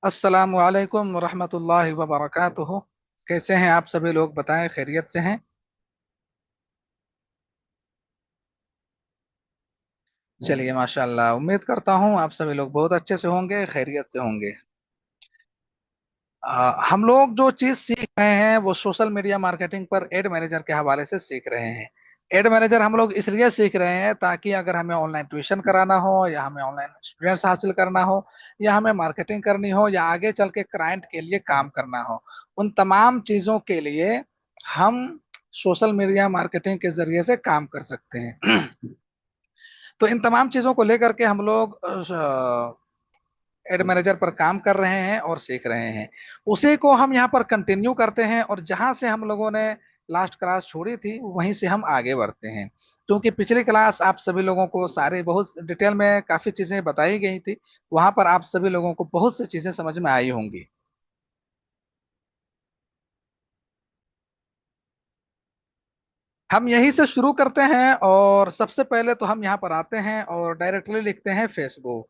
अस्सलामु अलैकुम रहमतुल्लाहि व बरकातुहू। कैसे हैं आप सभी लोग, बताएं, खैरियत से हैं? चलिए, माशाल्लाह, उम्मीद करता हूं आप सभी लोग बहुत अच्छे से होंगे, खैरियत से होंगे। हम लोग जो चीज सीख रहे हैं वो सोशल मीडिया मार्केटिंग पर एड मैनेजर के हवाले से सीख रहे हैं। एड मैनेजर हम लोग इसलिए सीख रहे हैं ताकि अगर हमें ऑनलाइन ट्यूशन कराना हो या हमें ऑनलाइन स्टूडेंट्स हासिल करना हो या हमें मार्केटिंग करनी हो या आगे चल के क्लाइंट के लिए काम करना हो, उन तमाम चीजों के लिए हम सोशल मीडिया मार्केटिंग के जरिए से काम कर सकते हैं। तो इन तमाम चीजों को लेकर के हम लोग एड मैनेजर पर काम कर रहे हैं और सीख रहे हैं। उसी को हम यहाँ पर कंटिन्यू करते हैं और जहां से हम लोगों ने लास्ट क्लास छोड़ी थी वहीं से हम आगे बढ़ते हैं। क्योंकि पिछली क्लास आप सभी लोगों को सारे बहुत डिटेल में काफी चीजें बताई गई थी, वहां पर आप सभी लोगों को बहुत सी चीजें समझ में आई होंगी। हम यहीं से शुरू करते हैं और सबसे पहले तो हम यहाँ पर आते हैं और डायरेक्टली लिखते हैं फेसबुक।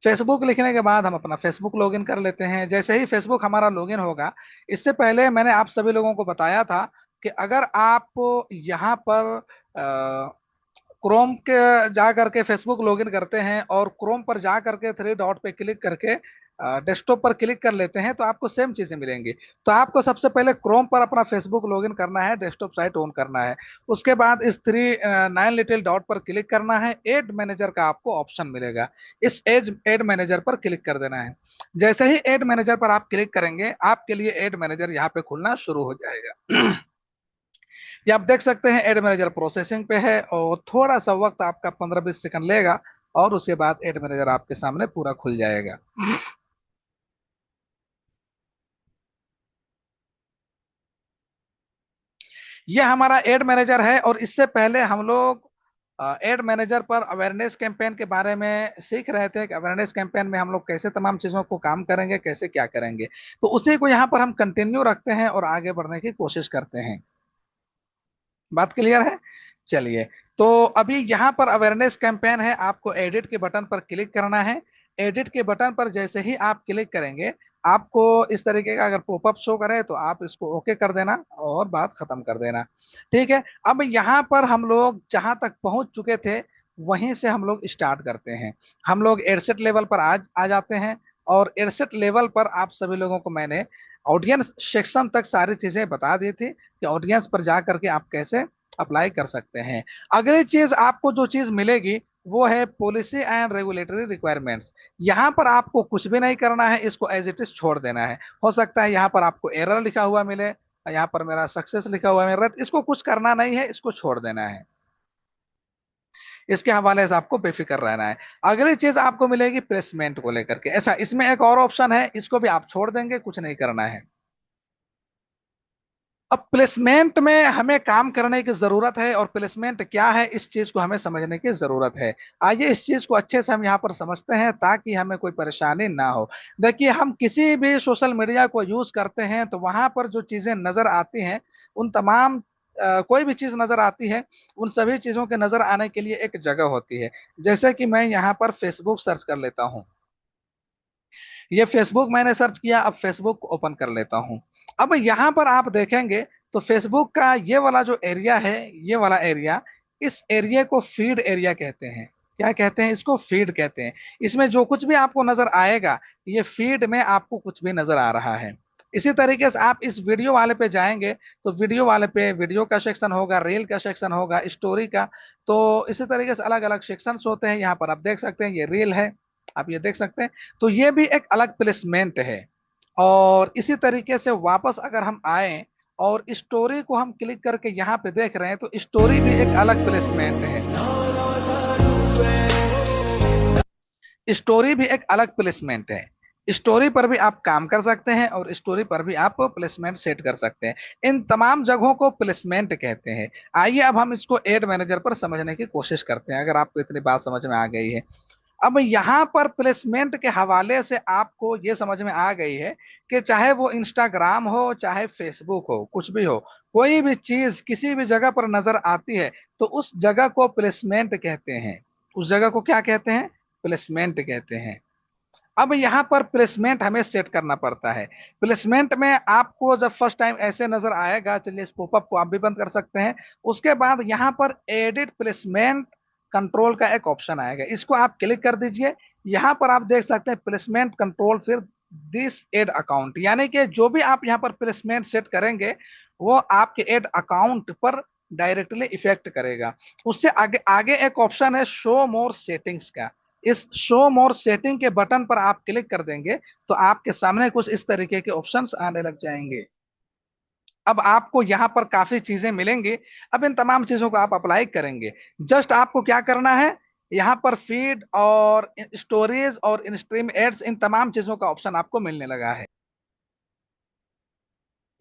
फेसबुक लिखने के बाद हम अपना फेसबुक लॉगिन कर लेते हैं। जैसे ही फेसबुक हमारा लॉगिन होगा, इससे पहले मैंने आप सभी लोगों को बताया था कि अगर आप यहाँ पर क्रोम के जा करके फेसबुक लॉगिन करते हैं और क्रोम पर जा करके थ्री डॉट पे क्लिक करके डेस्कटॉप पर क्लिक कर लेते हैं तो आपको सेम चीजें मिलेंगी। तो आपको सबसे पहले क्रोम पर अपना फेसबुक लॉगिन करना है, डेस्कटॉप साइट ऑन करना है। उसके बाद इस थ्री नाइन लिटिल डॉट पर क्लिक करना है, एड मैनेजर का आपको ऑप्शन मिलेगा। इस एज एड मैनेजर पर क्लिक कर देना है। जैसे ही एड मैनेजर पर आप क्लिक करेंगे, आपके लिए एड मैनेजर यहाँ पे खुलना शुरू हो जाएगा। ये आप देख सकते हैं, एड मैनेजर प्रोसेसिंग पे है और थोड़ा सा वक्त आपका 15-20 सेकंड लेगा और उसके बाद एड मैनेजर आपके सामने पूरा खुल जाएगा। ये हमारा एड मैनेजर है और इससे पहले हम लोग एड मैनेजर पर अवेयरनेस कैंपेन के बारे में सीख रहे थे कि अवेयरनेस कैंपेन में हम लोग कैसे तमाम चीजों को काम करेंगे, कैसे क्या करेंगे। तो उसी को यहाँ पर हम कंटिन्यू रखते हैं और आगे बढ़ने की कोशिश करते हैं। बात क्लियर है? चलिए, तो अभी यहाँ पर अवेयरनेस कैंपेन है, आपको एडिट के बटन पर क्लिक करना है। एडिट के बटन पर जैसे ही आप क्लिक करेंगे, आपको इस तरीके का अगर पॉपअप शो करे तो आप इसको ओके कर देना और बात खत्म कर देना। ठीक है, अब यहाँ पर हम लोग जहां तक पहुंच चुके थे वहीं से हम लोग स्टार्ट करते हैं। हम लोग एडसेट लेवल पर आ जाते हैं और एडसेट लेवल पर आप सभी लोगों को मैंने ऑडियंस सेक्शन तक सारी चीजें बता दी थी कि ऑडियंस पर जा करके आप कैसे अप्लाई कर सकते हैं। अगली चीज आपको जो चीज मिलेगी वो है पॉलिसी एंड रेगुलेटरी रिक्वायरमेंट्स। यहाँ पर आपको कुछ भी नहीं करना है, इसको एज इट इज छोड़ देना है। हो सकता है यहाँ पर आपको एरर लिखा हुआ मिले, यहाँ पर मेरा सक्सेस लिखा हुआ मिल रहा है, तो इसको कुछ करना नहीं है, इसको छोड़ देना है। इसके हवाले से आपको बेफिक्र रहना है। अगली चीज आपको मिलेगी प्लेसमेंट को लेकर के। ऐसा इसमें एक और ऑप्शन है, इसको भी आप छोड़ देंगे, कुछ नहीं करना है। अब प्लेसमेंट में हमें काम करने की जरूरत है और प्लेसमेंट क्या है इस चीज को हमें समझने की जरूरत है। आइए इस चीज को अच्छे से हम यहाँ पर समझते हैं ताकि हमें कोई परेशानी ना हो। देखिए, हम किसी भी सोशल मीडिया को यूज करते हैं तो वहां पर जो चीजें नजर आती हैं, उन तमाम कोई भी चीज नजर आती है, उन सभी चीजों के नजर आने के लिए एक जगह होती है। जैसे कि मैं यहाँ पर फेसबुक सर्च कर लेता हूँ। ये फेसबुक मैंने सर्च किया, अब फेसबुक ओपन कर लेता हूं। अब यहां पर आप देखेंगे तो फेसबुक का ये वाला जो एरिया है, ये वाला एरिया, इस एरिया को फीड एरिया कहते हैं। क्या कहते हैं? इसको फीड कहते हैं। इसमें जो कुछ भी आपको नजर आएगा, ये फीड में आपको कुछ भी नजर आ रहा है। इसी तरीके से आप इस वीडियो वाले पे जाएंगे तो वीडियो वाले पे वीडियो का सेक्शन होगा, रील का सेक्शन होगा, स्टोरी का। तो इसी तरीके से अलग अलग सेक्शंस होते हैं। यहाँ पर आप देख सकते हैं, ये रील है, आप ये देख सकते हैं। तो ये भी एक अलग प्लेसमेंट है। और इसी तरीके से वापस अगर हम आए और स्टोरी को हम क्लिक करके यहाँ पे देख रहे हैं तो स्टोरी भी एक अलग प्लेसमेंट है। स्टोरी भी एक अलग प्लेसमेंट है। स्टोरी पर भी आप काम कर सकते हैं और स्टोरी पर भी आप प्लेसमेंट सेट कर सकते हैं। इन तमाम जगहों को प्लेसमेंट कहते हैं। आइए अब हम इसको एड मैनेजर पर समझने की कोशिश करते हैं, अगर आपको इतनी बात समझ में आ गई है। अब यहाँ पर प्लेसमेंट के हवाले से आपको ये समझ में आ गई है कि चाहे वो इंस्टाग्राम हो, चाहे फेसबुक हो, कुछ भी हो, कोई भी चीज किसी भी जगह पर नजर आती है तो उस जगह को प्लेसमेंट कहते हैं। उस जगह को क्या कहते हैं? प्लेसमेंट कहते हैं। अब यहाँ पर प्लेसमेंट हमें सेट करना पड़ता है। प्लेसमेंट में आपको जब फर्स्ट टाइम ऐसे नजर आएगा, चलिए इस पॉपअप को आप भी बंद कर सकते हैं। उसके बाद यहाँ पर एडिट प्लेसमेंट कंट्रोल का एक ऑप्शन आएगा, इसको आप क्लिक कर दीजिए। यहाँ पर आप देख सकते हैं प्लेसमेंट कंट्रोल, फिर दिस एड अकाउंट, यानी कि जो भी आप यहाँ पर प्लेसमेंट सेट करेंगे वो आपके एड अकाउंट पर डायरेक्टली इफेक्ट करेगा। उससे आगे आगे एक ऑप्शन है शो मोर सेटिंग्स का। इस शो मोर सेटिंग के बटन पर आप क्लिक कर देंगे तो आपके सामने कुछ इस तरीके के ऑप्शंस आने लग जाएंगे। अब आपको यहाँ पर काफी चीजें मिलेंगी। अब इन तमाम चीजों को आप अप्लाई करेंगे। जस्ट आपको क्या करना है, यहाँ पर फीड और स्टोरेज और इन स्ट्रीम एड्स, इन तमाम चीजों का ऑप्शन आपको मिलने लगा है।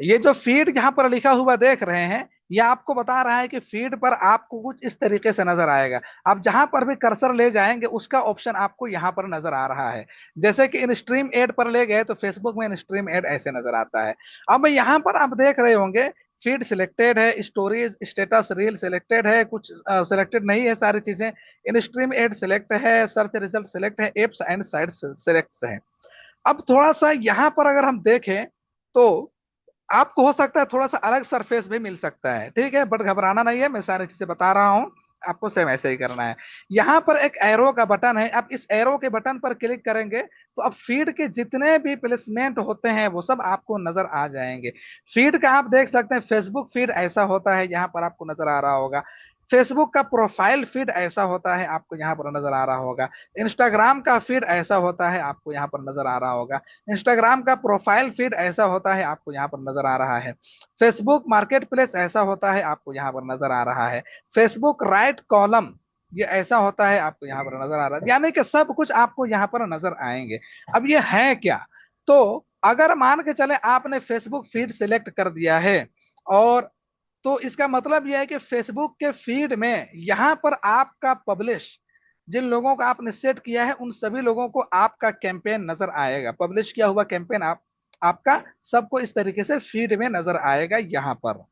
ये जो फीड यहाँ पर लिखा हुआ देख रहे हैं, ये आपको बता रहा है कि फीड पर आपको कुछ इस तरीके से नजर आएगा। आप जहां पर भी कर्सर ले जाएंगे उसका ऑप्शन आपको यहाँ पर नजर आ रहा है। जैसे कि इन स्ट्रीम एड पर ले गए तो फेसबुक में इन स्ट्रीम एड ऐसे नजर आता है। अब यहाँ पर आप देख रहे होंगे फीड सिलेक्टेड है, स्टोरेज स्टेटस रील सिलेक्टेड है, कुछ सिलेक्टेड नहीं है सारी चीजें। इन स्ट्रीम एड सिलेक्ट है, सर्च रिजल्ट सिलेक्ट है, एप्स एंड साइट्स सिलेक्ट है। अब थोड़ा सा यहाँ पर अगर हम देखें तो आपको हो सकता है थोड़ा सा अलग सरफेस भी मिल सकता है, ठीक है, बट घबराना नहीं है, मैं सारी चीजें बता रहा हूं। आपको सेम ऐसे ही करना है। यहाँ पर एक एरो का बटन है, आप इस एरो के बटन पर क्लिक करेंगे तो अब फीड के जितने भी प्लेसमेंट होते हैं वो सब आपको नजर आ जाएंगे। फीड का आप देख सकते हैं, फेसबुक फीड ऐसा होता है, यहाँ पर आपको नजर आ रहा होगा। फेसबुक का प्रोफाइल फीड ऐसा होता है, आपको यहाँ पर नजर आ रहा होगा। इंस्टाग्राम का फीड ऐसा होता है, आपको यहाँ पर नजर आ रहा होगा। इंस्टाग्राम का प्रोफाइल फीड ऐसा होता है, आपको यहाँ पर नजर आ रहा है। फेसबुक मार्केट प्लेस ऐसा होता है, आपको यहाँ पर नजर आ रहा है। फेसबुक राइट कॉलम ये ऐसा होता है, आपको यहाँ पर नजर आ रहा है, यानी कि सब कुछ आपको यहाँ पर नजर आएंगे। अब ये है क्या, तो अगर मान के चले आपने फेसबुक फीड सिलेक्ट कर दिया है, और तो इसका मतलब यह है कि फेसबुक के फीड में यहां पर आपका पब्लिश, जिन लोगों का आपने सेट किया है उन सभी लोगों को आपका कैंपेन नजर आएगा, पब्लिश किया हुआ कैंपेन आपका सबको इस तरीके से फीड में नजर आएगा यहां पर।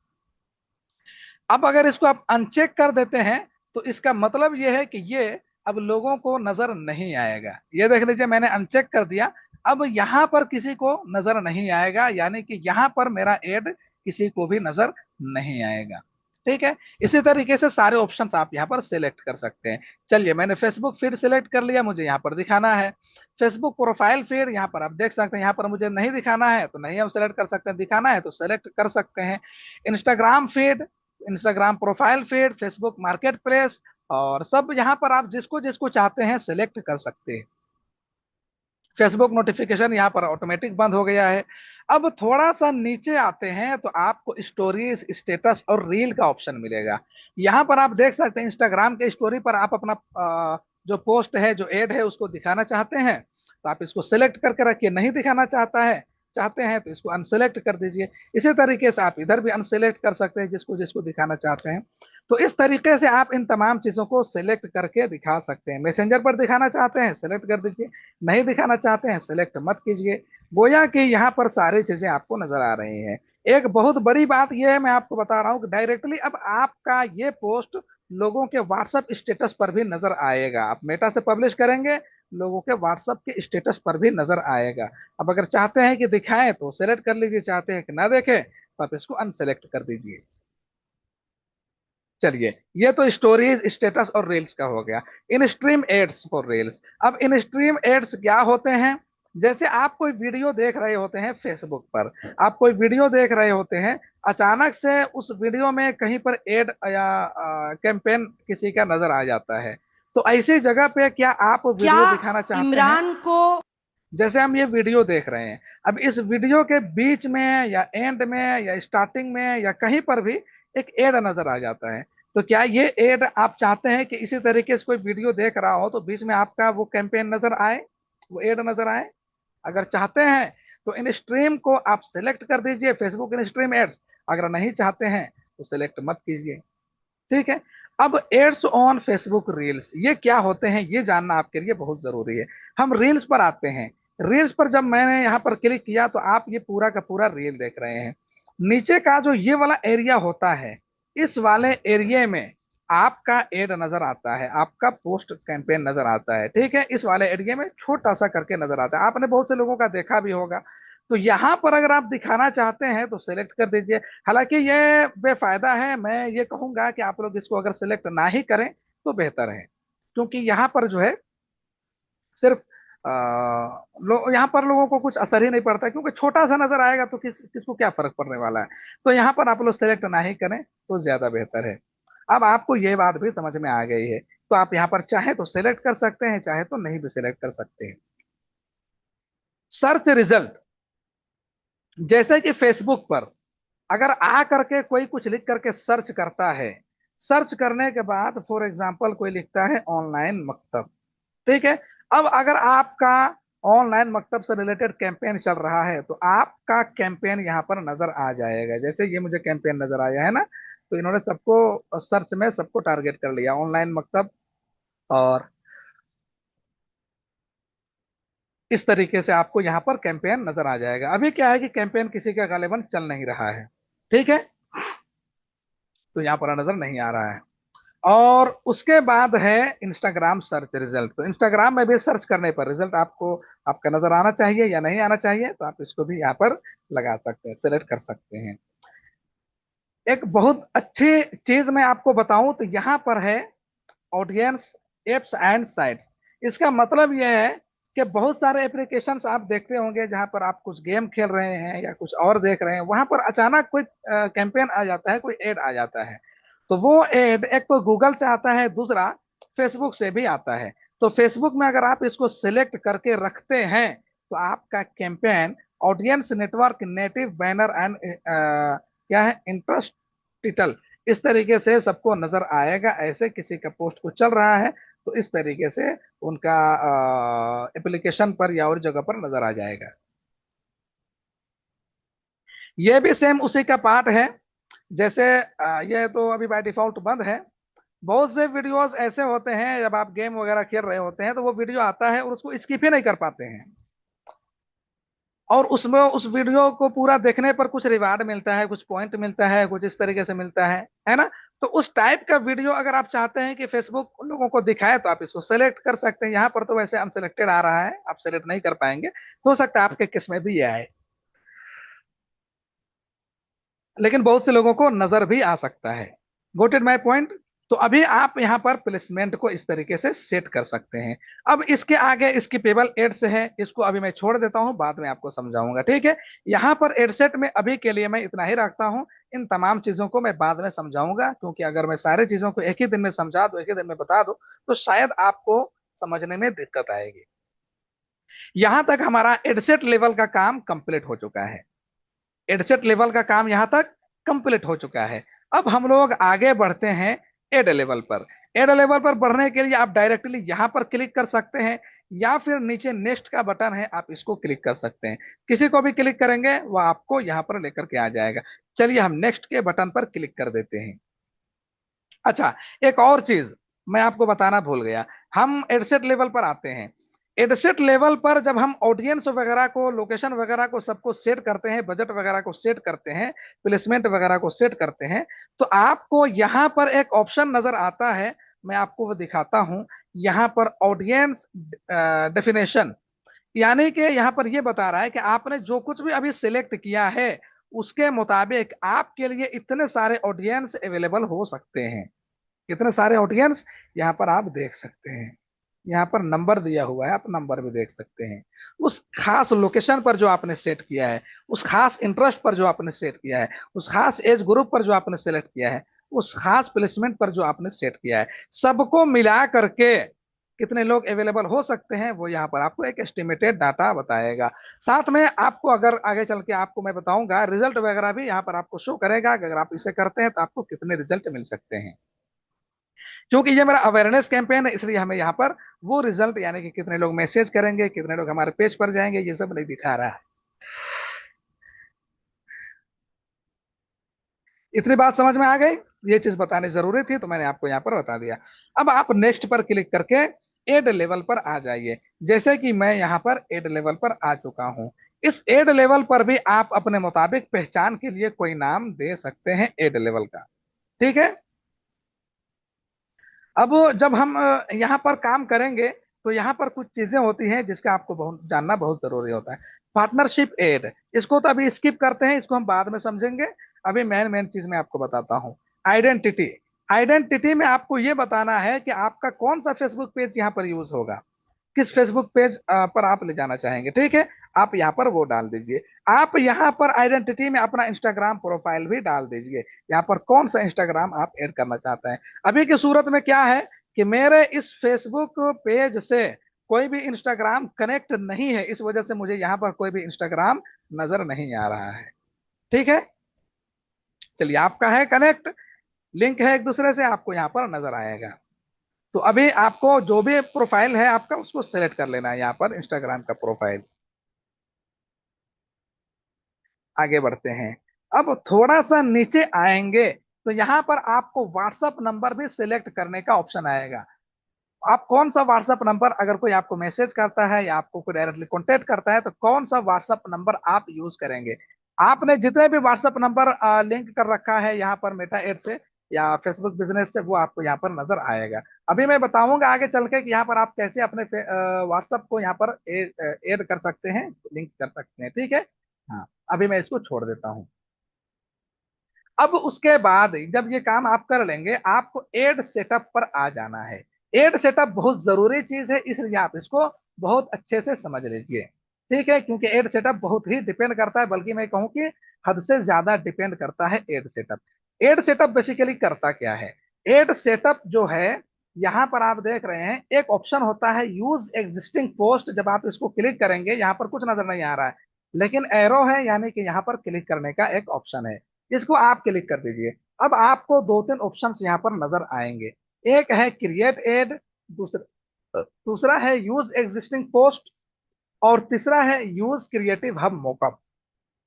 अब अगर इसको आप अनचेक कर देते हैं तो इसका मतलब यह है कि ये अब लोगों को नजर नहीं आएगा। ये देख लीजिए मैंने अनचेक कर दिया, अब यहां पर किसी को नजर नहीं आएगा, यानी कि यहां पर मेरा एड किसी को भी नजर नहीं आएगा। ठीक है, इसी तरीके से सारे ऑप्शंस आप यहाँ पर सिलेक्ट कर सकते हैं। चलिए मैंने फेसबुक फीड सिलेक्ट कर लिया, मुझे यहाँ पर दिखाना है। फेसबुक प्रोफाइल फीड यहाँ पर आप देख सकते हैं, यहाँ पर मुझे नहीं दिखाना है तो नहीं हम सेलेक्ट कर सकते हैं, दिखाना है तो सेलेक्ट कर सकते हैं। Instagram feed, Instagram profile feed, Facebook market place, और सब यहाँ पर आप जिसको जिसको चाहते हैं सिलेक्ट कर सकते हैं। फेसबुक नोटिफिकेशन यहाँ पर ऑटोमेटिक बंद हो गया है। अब थोड़ा सा नीचे आते हैं तो आपको स्टोरीज स्टेटस और रील का ऑप्शन मिलेगा। यहाँ पर आप देख सकते हैं इंस्टाग्राम के स्टोरी पर आप अपना जो पोस्ट है, जो एड है, उसको दिखाना चाहते हैं तो आप इसको सिलेक्ट करके रखिए। नहीं दिखाना चाहते हैं तो इसको अनसेलेक्ट कर दीजिए। इसी तरीके से आप इधर भी अनसेलेक्ट कर सकते हैं जिसको जिसको दिखाना चाहते हैं। तो इस तरीके से आप इन तमाम चीजों को सिलेक्ट करके दिखा सकते हैं। मैसेंजर पर दिखाना चाहते हैं सिलेक्ट कर दीजिए, नहीं दिखाना चाहते हैं सिलेक्ट मत कीजिए। गोया कि यहाँ पर सारी चीजें आपको नजर आ रही हैं। एक बहुत बड़ी बात यह है, मैं आपको बता रहा हूँ कि डायरेक्टली अब आपका ये पोस्ट लोगों के व्हाट्सएप स्टेटस पर भी नजर आएगा। आप मेटा से पब्लिश करेंगे, लोगों के व्हाट्सएप के स्टेटस पर भी नजर आएगा। अब अगर चाहते हैं कि दिखाएं तो सेलेक्ट कर लीजिए, चाहते हैं कि ना देखें तो आप इसको अनसेलेक्ट कर दीजिए। चलिए, ये तो स्टोरीज स्टेटस और रील्स का हो गया। In stream ads for reels, अब इन स्ट्रीम एड्स क्या होते हैं, जैसे आप कोई वीडियो देख रहे होते हैं फेसबुक पर, आप कोई वीडियो देख रहे होते हैं, अचानक से उस वीडियो में कहीं पर एड या कैंपेन किसी का नजर आ जाता है, तो ऐसी जगह पे क्या आप क्या वीडियो दिखाना चाहते हैं। इमरान को जैसे हम ये वीडियो देख रहे हैं, अब इस वीडियो के बीच में या एंड में या स्टार्टिंग में या कहीं पर भी एक एड नजर आ जाता है, तो क्या ये एड आप चाहते हैं कि इसी तरीके से कोई वीडियो देख रहा हो तो बीच में आपका वो कैंपेन नजर आए, वो एड नजर आए। अगर चाहते हैं तो इन स्ट्रीम को आप सिलेक्ट कर दीजिए, फेसबुक इन स्ट्रीम एड्स। अगर नहीं चाहते हैं तो सिलेक्ट मत कीजिए। ठीक है, अब एड्स ऑन फेसबुक रील्स ये क्या होते हैं ये जानना आपके लिए बहुत जरूरी है। हम रील्स पर आते हैं। रील्स पर जब मैंने यहाँ पर क्लिक किया तो आप ये पूरा का पूरा रील देख रहे हैं। नीचे का जो ये वाला एरिया होता है, इस वाले एरिया में आपका एड नजर आता है, आपका पोस्ट कैंपेन नजर आता है, ठीक है, इस वाले एरिया में छोटा सा करके नजर आता है, आपने बहुत से लोगों का देखा भी होगा। तो यहाँ पर अगर आप दिखाना चाहते हैं तो सिलेक्ट कर दीजिए। हालांकि ये बेफायदा है, मैं ये कहूंगा कि आप लोग इसको अगर सिलेक्ट ना ही करें तो बेहतर है, क्योंकि यहाँ पर जो है सिर्फ यहाँ पर लोगों को कुछ असर ही नहीं पड़ता, क्योंकि छोटा सा नजर आएगा तो किसको क्या फर्क पड़ने वाला है। तो यहाँ पर आप लोग सेलेक्ट ना ही करें तो ज्यादा बेहतर है। अब आपको ये बात भी समझ में आ गई है, तो आप यहाँ पर चाहे तो सेलेक्ट कर सकते हैं, चाहे तो नहीं भी सिलेक्ट कर सकते हैं। सर्च रिजल्ट, जैसे कि फेसबुक पर अगर आ करके कोई कुछ लिख करके सर्च करता है, सर्च करने के बाद फॉर एग्जाम्पल कोई लिखता है ऑनलाइन मकतब, ठीक है। अब अगर आपका ऑनलाइन मकतब से रिलेटेड कैंपेन चल रहा है तो आपका कैंपेन यहाँ पर नजर आ जाएगा। जैसे ये मुझे कैंपेन नजर आया है ना, तो इन्होंने सबको सर्च में सबको टारगेट कर लिया ऑनलाइन मकतब, और इस तरीके से आपको यहाँ पर कैंपेन नजर आ जाएगा। अभी क्या है कि कैंपेन किसी का गालिबन चल नहीं रहा है, ठीक है, तो यहाँ पर नजर नहीं आ रहा है। और उसके बाद है इंस्टाग्राम सर्च रिजल्ट। तो इंस्टाग्राम में भी सर्च करने पर रिजल्ट आपको आपका नजर आना चाहिए या नहीं आना चाहिए, तो आप इसको भी यहाँ पर लगा सकते हैं, सेलेक्ट कर सकते हैं। एक बहुत अच्छी चीज मैं आपको बताऊं तो यहाँ पर है ऑडियंस एप्स एंड साइट्स। इसका मतलब यह है कि बहुत सारे एप्लीकेशंस आप देखते होंगे जहां पर आप कुछ गेम खेल रहे हैं या कुछ और देख रहे हैं, वहां पर अचानक कोई कैंपेन आ जाता है, कोई एड आ जाता है। तो वो एड एक तो गूगल से आता है, दूसरा फेसबुक से भी आता है। तो फेसबुक में अगर आप इसको सिलेक्ट करके रखते हैं तो आपका campaign audience network native banner and क्या है इंटरेस्ट टिटल, इस तरीके से सबको नजर आएगा। ऐसे किसी का पोस्ट कुछ चल रहा है तो इस तरीके से उनका एप्लीकेशन पर या और जगह पर नजर आ जाएगा। ये भी सेम उसी का पार्ट है। जैसे ये तो अभी बाय डिफॉल्ट बंद है। बहुत से वीडियोस ऐसे होते हैं जब आप गेम वगैरह खेल रहे होते हैं तो वो वीडियो आता है और उसको स्किप ही नहीं कर पाते हैं, और उसमें उस वीडियो को पूरा देखने पर कुछ रिवार्ड मिलता है, कुछ पॉइंट मिलता है, कुछ इस तरीके से मिलता है ना। तो उस टाइप का वीडियो अगर आप चाहते हैं कि फेसबुक उन लोगों को दिखाए तो आप इसको सेलेक्ट कर सकते हैं। यहाँ पर तो वैसे अनसेलेक्टेड आ रहा है, आप सेलेक्ट नहीं कर पाएंगे, हो सकता है आपके किस में भी ये आए, लेकिन बहुत से लोगों को नजर भी आ सकता है। Got it my point. तो अभी आप यहाँ पर प्लेसमेंट को इस तरीके से सेट कर सकते हैं। अब इसके आगे स्किपेबल एड्स है, इसको अभी मैं छोड़ देता हूं, बाद में आपको समझाऊंगा, ठीक है। यहाँ पर एडसेट में अभी के लिए मैं इतना ही रखता हूं। इन तमाम चीजों को मैं बाद में समझाऊंगा, क्योंकि अगर मैं सारे चीजों को एक ही दिन में समझा दूं, एक ही दिन में बता दूं, तो शायद आपको समझने में दिक्कत आएगी। यहां तक हमारा एडसेट लेवल का काम कंप्लीट हो चुका है। एडसेट लेवल का काम यहां तक कंप्लीट हो चुका है। अब हम लोग आगे बढ़ते हैं एड लेवल पर। एड लेवल पर बढ़ने के लिए आप डायरेक्टली यहां पर क्लिक कर सकते हैं, या फिर नीचे नेक्स्ट का बटन है, आप इसको क्लिक कर सकते हैं। किसी को भी क्लिक करेंगे वो आपको यहां पर लेकर के आ जाएगा। चलिए हम नेक्स्ट के बटन पर क्लिक कर देते हैं। अच्छा, एक और चीज मैं आपको बताना भूल गया। हम एडसेट लेवल पर आते हैं। एडसेट लेवल पर जब हम ऑडियंस वगैरह को, लोकेशन वगैरह को सबको सेट करते हैं, बजट वगैरह को सेट करते हैं, प्लेसमेंट वगैरह को सेट करते हैं, तो आपको यहां पर एक ऑप्शन नजर आता है। मैं आपको वो दिखाता हूं। यहां पर ऑडियंस डेफिनेशन, यानी कि यहां पर यह बता रहा है कि आपने जो कुछ भी अभी सिलेक्ट किया है उसके मुताबिक आपके लिए इतने सारे ऑडियंस अवेलेबल हो सकते हैं। कितने सारे ऑडियंस यहाँ पर आप देख सकते हैं। यहाँ पर नंबर दिया हुआ है, आप नंबर भी देख सकते हैं। उस खास लोकेशन पर जो आपने सेट किया है, उस खास इंटरेस्ट पर जो आपने सेट किया है, उस खास एज ग्रुप पर जो आपने सेलेक्ट किया है, उस खास प्लेसमेंट पर जो आपने सेट किया है, सबको मिला करके कितने लोग अवेलेबल हो सकते हैं वो यहाँ पर आपको एक एस्टिमेटेड डाटा बताएगा। साथ में आपको अगर आगे चल के आपको मैं बताऊंगा रिजल्ट वगैरह भी यहाँ पर आपको शो करेगा कि अगर आप इसे करते हैं तो आपको कितने रिजल्ट मिल सकते हैं। क्योंकि ये मेरा अवेयरनेस कैंपेन है, इसलिए हमें यहाँ पर वो रिजल्ट, यानी कि कितने लोग मैसेज करेंगे, कितने लोग हमारे पेज पर जाएंगे, ये सब नहीं दिखा रहा है। इतनी बात समझ में आ गई। ये चीज बतानी जरूरी थी तो मैंने आपको यहाँ पर बता दिया। अब आप नेक्स्ट पर क्लिक करके एड लेवल पर आ जाइए। जैसे कि मैं यहाँ पर एड लेवल पर आ चुका हूँ। इस एड लेवल पर भी आप अपने मुताबिक पहचान के लिए कोई नाम दे सकते हैं एड लेवल का, ठीक है। अब जब हम यहाँ पर काम करेंगे तो यहाँ पर कुछ चीजें होती हैं जिसका आपको बहुत जानना बहुत जरूरी होता है। पार्टनरशिप एड, इसको तो अभी स्किप करते हैं, इसको हम बाद में समझेंगे। अभी मेन मेन चीज मैं आपको बताता हूँ। आइडेंटिटी, आइडेंटिटी में आपको ये बताना है कि आपका कौन सा फेसबुक पेज यहाँ पर यूज होगा, किस फेसबुक पेज पर आप ले जाना चाहेंगे, ठीक है। आप यहाँ पर वो डाल दीजिए। आप यहाँ पर आइडेंटिटी में अपना इंस्टाग्राम प्रोफाइल भी डाल दीजिए, यहाँ पर कौन सा इंस्टाग्राम आप ऐड करना चाहते हैं। अभी की सूरत में क्या है कि मेरे इस फेसबुक पेज से कोई भी इंस्टाग्राम कनेक्ट नहीं है, इस वजह से मुझे यहाँ पर कोई भी इंस्टाग्राम नजर नहीं आ रहा है, ठीक है। चलिए, आपका है कनेक्ट, लिंक है एक दूसरे से, आपको यहाँ पर नजर आएगा। तो अभी आपको जो भी प्रोफाइल है आपका उसको सेलेक्ट कर लेना है, यहाँ पर इंस्टाग्राम का प्रोफाइल। आगे बढ़ते हैं। अब थोड़ा सा नीचे आएंगे तो यहाँ पर आपको व्हाट्सएप नंबर भी सिलेक्ट करने का ऑप्शन आएगा। आप कौन सा व्हाट्सएप नंबर, अगर कोई आपको मैसेज करता है या आपको कोई डायरेक्टली कॉन्टेक्ट करता है तो कौन सा व्हाट्सएप नंबर आप यूज करेंगे। आपने जितने भी व्हाट्सएप नंबर लिंक कर रखा है यहाँ पर मेटा एड से या फेसबुक बिजनेस से, वो आपको यहाँ पर नजर आएगा। अभी मैं बताऊंगा आगे चल के कि यहाँ पर आप कैसे अपने व्हाट्सएप को यहाँ पर ऐड कर सकते हैं, लिंक कर सकते हैं, ठीक है। हाँ, अभी मैं इसको छोड़ देता हूँ। अब उसके बाद जब ये काम आप कर लेंगे, आपको एड सेटअप पर आ जाना है। एड सेटअप बहुत जरूरी चीज है, इसलिए आप इसको बहुत अच्छे से समझ लीजिए, ठीक है। क्योंकि एड सेटअप बहुत ही डिपेंड करता है, बल्कि मैं कहूँ कि हद से ज्यादा डिपेंड करता है ad setup. Ad setup basically करता क्या है। एड सेटअप जो है, यहाँ पर आप देख रहे हैं एक ऑप्शन होता है यूज एग्जिस्टिंग पोस्ट। जब आप इसको क्लिक करेंगे, यहाँ पर कुछ नजर नहीं आ रहा है, लेकिन एरो है, यानी कि यहाँ पर क्लिक करने का एक ऑप्शन है, इसको आप क्लिक कर दीजिए। अब आपको दो तीन ऑप्शंस यहाँ पर नजर आएंगे। एक है क्रिएट एड, दूसरा दूसरा है यूज एग्जिस्टिंग पोस्ट, और तीसरा है यूज क्रिएटिव हब मॉकअप,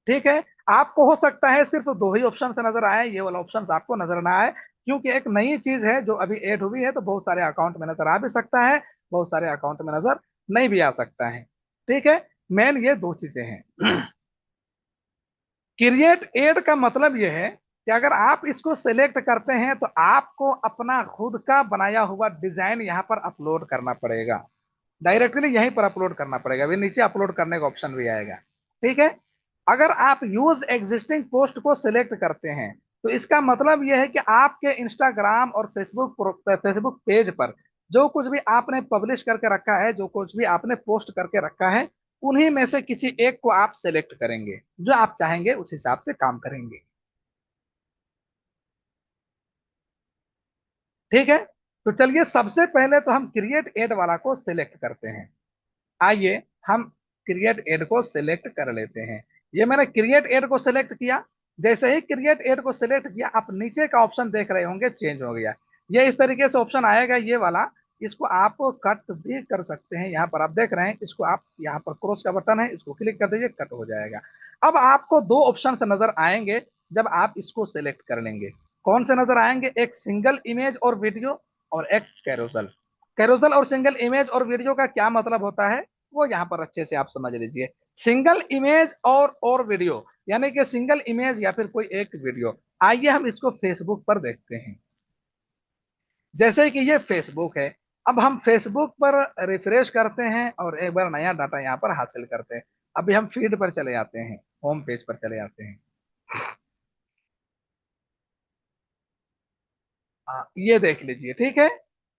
ठीक है। आपको हो सकता है सिर्फ दो ही ऑप्शन से नजर आए, ये वाला ऑप्शन आपको नजर ना आए, क्योंकि एक नई चीज है जो अभी ऐड हुई है, तो बहुत सारे अकाउंट में नजर आ भी सकता है, बहुत सारे अकाउंट में नजर नहीं भी आ सकता है, ठीक है। मेन ये दो चीजें हैं। क्रिएट एड का मतलब यह है कि अगर आप इसको सेलेक्ट करते हैं तो आपको अपना खुद का बनाया हुआ डिजाइन यहाँ पर अपलोड करना पड़ेगा, डायरेक्टली यहीं पर अपलोड करना पड़ेगा, भी नीचे अपलोड करने का ऑप्शन भी आएगा, ठीक है। अगर आप यूज एग्जिस्टिंग पोस्ट को सिलेक्ट करते हैं तो इसका मतलब यह है कि आपके इंस्टाग्राम और फेसबुक पेज पर जो कुछ भी आपने पब्लिश करके रखा है, जो कुछ भी आपने पोस्ट करके रखा है, उन्हीं में से किसी एक को आप सेलेक्ट करेंगे, जो आप चाहेंगे उस हिसाब से काम करेंगे, ठीक है। तो चलिए, सबसे पहले तो हम क्रिएट एड वाला को सिलेक्ट करते हैं। आइए, हम क्रिएट एड को सिलेक्ट कर लेते हैं। ये मैंने क्रिएट एड को सिलेक्ट किया। जैसे ही क्रिएट एड को सिलेक्ट किया, आप नीचे का ऑप्शन देख रहे होंगे चेंज हो गया। ये इस तरीके से ऑप्शन आएगा, ये वाला। इसको आप कट भी कर सकते हैं, यहाँ पर आप देख रहे हैं, इसको आप यहाँ पर क्रॉस का बटन है, इसको क्लिक कर दीजिए, कट हो जाएगा। अब आपको दो ऑप्शन नजर आएंगे जब आप इसको सिलेक्ट कर लेंगे। कौन से नजर आएंगे, एक सिंगल इमेज और वीडियो, और एक कैरोसल। कैरोसल और सिंगल इमेज और वीडियो का क्या मतलब होता है, वो यहाँ पर अच्छे से आप समझ लीजिए। सिंगल इमेज और वीडियो, यानी कि सिंगल इमेज या फिर कोई एक वीडियो। आइए हम इसको फेसबुक पर देखते हैं। जैसे कि ये फेसबुक है, अब हम फेसबुक पर रिफ्रेश करते हैं और एक बार नया डाटा यहाँ पर हासिल करते हैं। अभी हम फीड पर चले जाते हैं, होम पेज पर चले जाते हैं। ये देख लीजिए, ठीक है।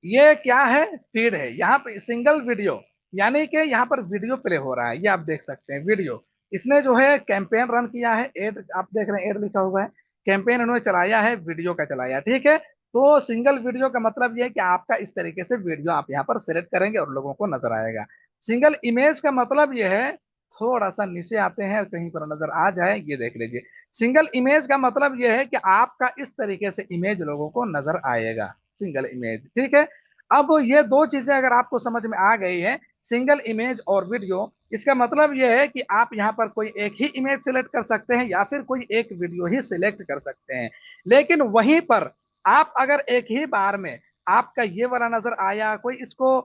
ये क्या है, फीड है, यहाँ पे सिंगल वीडियो, यानी कि यहाँ पर वीडियो प्ले हो रहा है, ये आप देख सकते हैं वीडियो। इसने जो है कैंपेन रन किया है, एड आप देख रहे हैं, एड लिखा हुआ है। कैंपेन इन्होंने चलाया है, वीडियो का चलाया, ठीक है। तो सिंगल वीडियो का मतलब ये है कि आपका इस तरीके से वीडियो आप यहाँ पर सिलेक्ट करेंगे और लोगों को नजर आएगा। सिंगल इमेज का मतलब ये है, थोड़ा सा नीचे आते हैं, कहीं पर नजर आ जाए, ये देख लीजिए। सिंगल इमेज का मतलब यह है कि आपका इस तरीके से इमेज लोगों को नजर आएगा, सिंगल इमेज, ठीक है। अब ये दो चीजें अगर आपको समझ में आ गई है, सिंगल इमेज और वीडियो, इसका मतलब यह है कि आप यहाँ पर कोई एक ही इमेज सिलेक्ट कर सकते हैं या फिर कोई एक वीडियो ही सिलेक्ट कर सकते हैं। लेकिन वहीं पर आप अगर एक ही बार में आपका ये वाला नजर आया, कोई इसको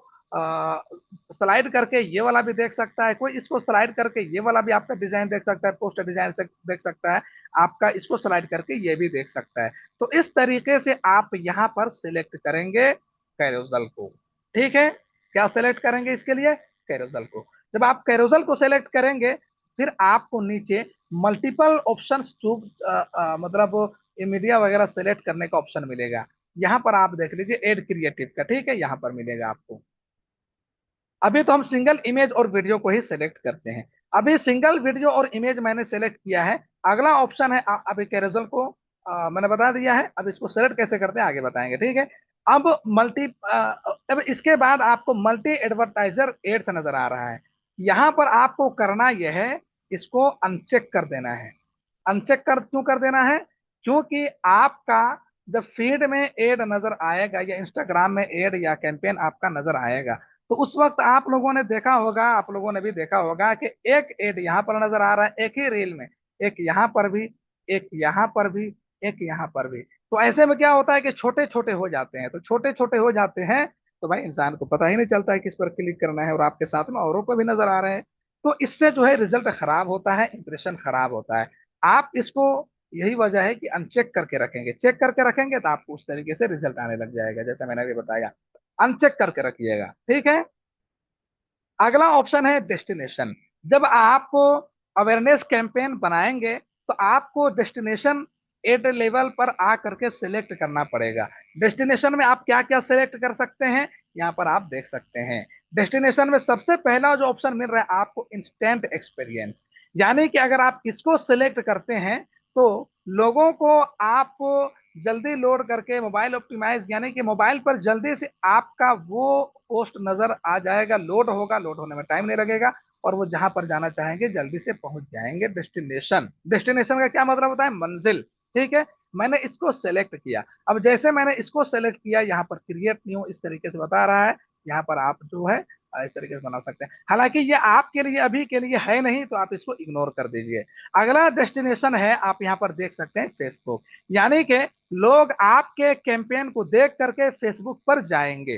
स्लाइड करके ये वाला भी देख सकता है, कोई इसको स्लाइड करके ये वाला भी आपका डिजाइन देख सकता है, पोस्टर डिजाइन से देख सकता है, आपका इसको स्लाइड करके ये भी देख सकता है। तो इस तरीके से आप यहाँ पर सिलेक्ट करेंगे कैरोसल को। ठीक है, क्या सेलेक्ट करेंगे इसके लिए? कैरोसल को। जब आप कैरोसल को सेलेक्ट करेंगे, फिर आपको नीचे मल्टीपल ऑप्शन चूज मतलब मीडिया वगैरह सेलेक्ट करने का ऑप्शन मिलेगा। यहाँ पर आप देख लीजिए ऐड क्रिएटिव का, ठीक है, यहाँ पर मिलेगा आपको। अभी तो हम सिंगल इमेज और वीडियो को ही सेलेक्ट करते हैं। अभी सिंगल वीडियो और इमेज मैंने सेलेक्ट किया है। अगला ऑप्शन है अभी कैरोसल को मैंने बता दिया है, अब इसको सेलेक्ट कैसे करते हैं आगे बताएंगे, ठीक है। अब अब इसके बाद आपको मल्टी एडवर्टाइजर एड्स नजर आ रहा है। यहाँ पर आपको करना यह है, इसको अनचेक कर देना है। अनचेक कर क्यों कर देना है? क्योंकि आपका जब फीड में एड नजर आएगा या इंस्टाग्राम में एड या कैंपेन आपका नजर आएगा, तो उस वक्त आप लोगों ने देखा होगा, आप लोगों ने भी देखा होगा कि एक एड यहाँ पर नजर आ रहा है एक ही रील में, एक यहाँ पर भी, एक यहाँ पर भी, एक यहाँ पर भी। तो ऐसे में क्या होता है कि छोटे छोटे हो जाते हैं, तो छोटे छोटे हो जाते हैं, तो भाई इंसान को पता ही नहीं चलता है किस पर क्लिक करना है, और आपके साथ में औरों को भी नजर आ रहे हैं। तो इससे जो है रिजल्ट खराब होता है, इंप्रेशन खराब होता है। आप इसको, यही वजह है कि अनचेक करके रखेंगे। चेक करके रखेंगे तो आपको उस तरीके से रिजल्ट आने लग जाएगा, जैसे मैंने अभी बताया। अनचेक करके रखिएगा, ठीक है। अगला ऑप्शन है डेस्टिनेशन। जब आप अवेयरनेस कैंपेन बनाएंगे, तो आपको डेस्टिनेशन एट लेवल पर आ करके सिलेक्ट करना पड़ेगा। डेस्टिनेशन में आप क्या क्या सिलेक्ट कर सकते हैं, यहाँ पर आप देख सकते हैं। डेस्टिनेशन में सबसे पहला जो ऑप्शन मिल रहा है आपको, इंस्टेंट एक्सपीरियंस। यानी कि अगर आप इसको सिलेक्ट करते हैं, तो लोगों को आप जल्दी लोड करके मोबाइल ऑप्टिमाइज, यानी कि मोबाइल पर जल्दी से आपका वो पोस्ट नजर आ जाएगा, लोड होगा, लोड होने में टाइम नहीं लगेगा, और वो जहां पर जाना चाहेंगे जल्दी से पहुंच जाएंगे। डेस्टिनेशन, डेस्टिनेशन का क्या मतलब होता है? मंजिल। ठीक है, मैंने इसको सेलेक्ट किया। अब जैसे मैंने इसको सेलेक्ट किया, यहाँ पर क्रिएट न्यू इस तरीके से बता रहा है। यहाँ पर आप जो है इस तरीके से बना सकते हैं। हालांकि ये आपके लिए अभी के लिए है नहीं, तो आप इसको इग्नोर कर दीजिए। अगला डेस्टिनेशन है, आप यहाँ पर देख सकते हैं, फेसबुक। यानी कि लोग आपके कैंपेन को देख करके फेसबुक पर जाएंगे,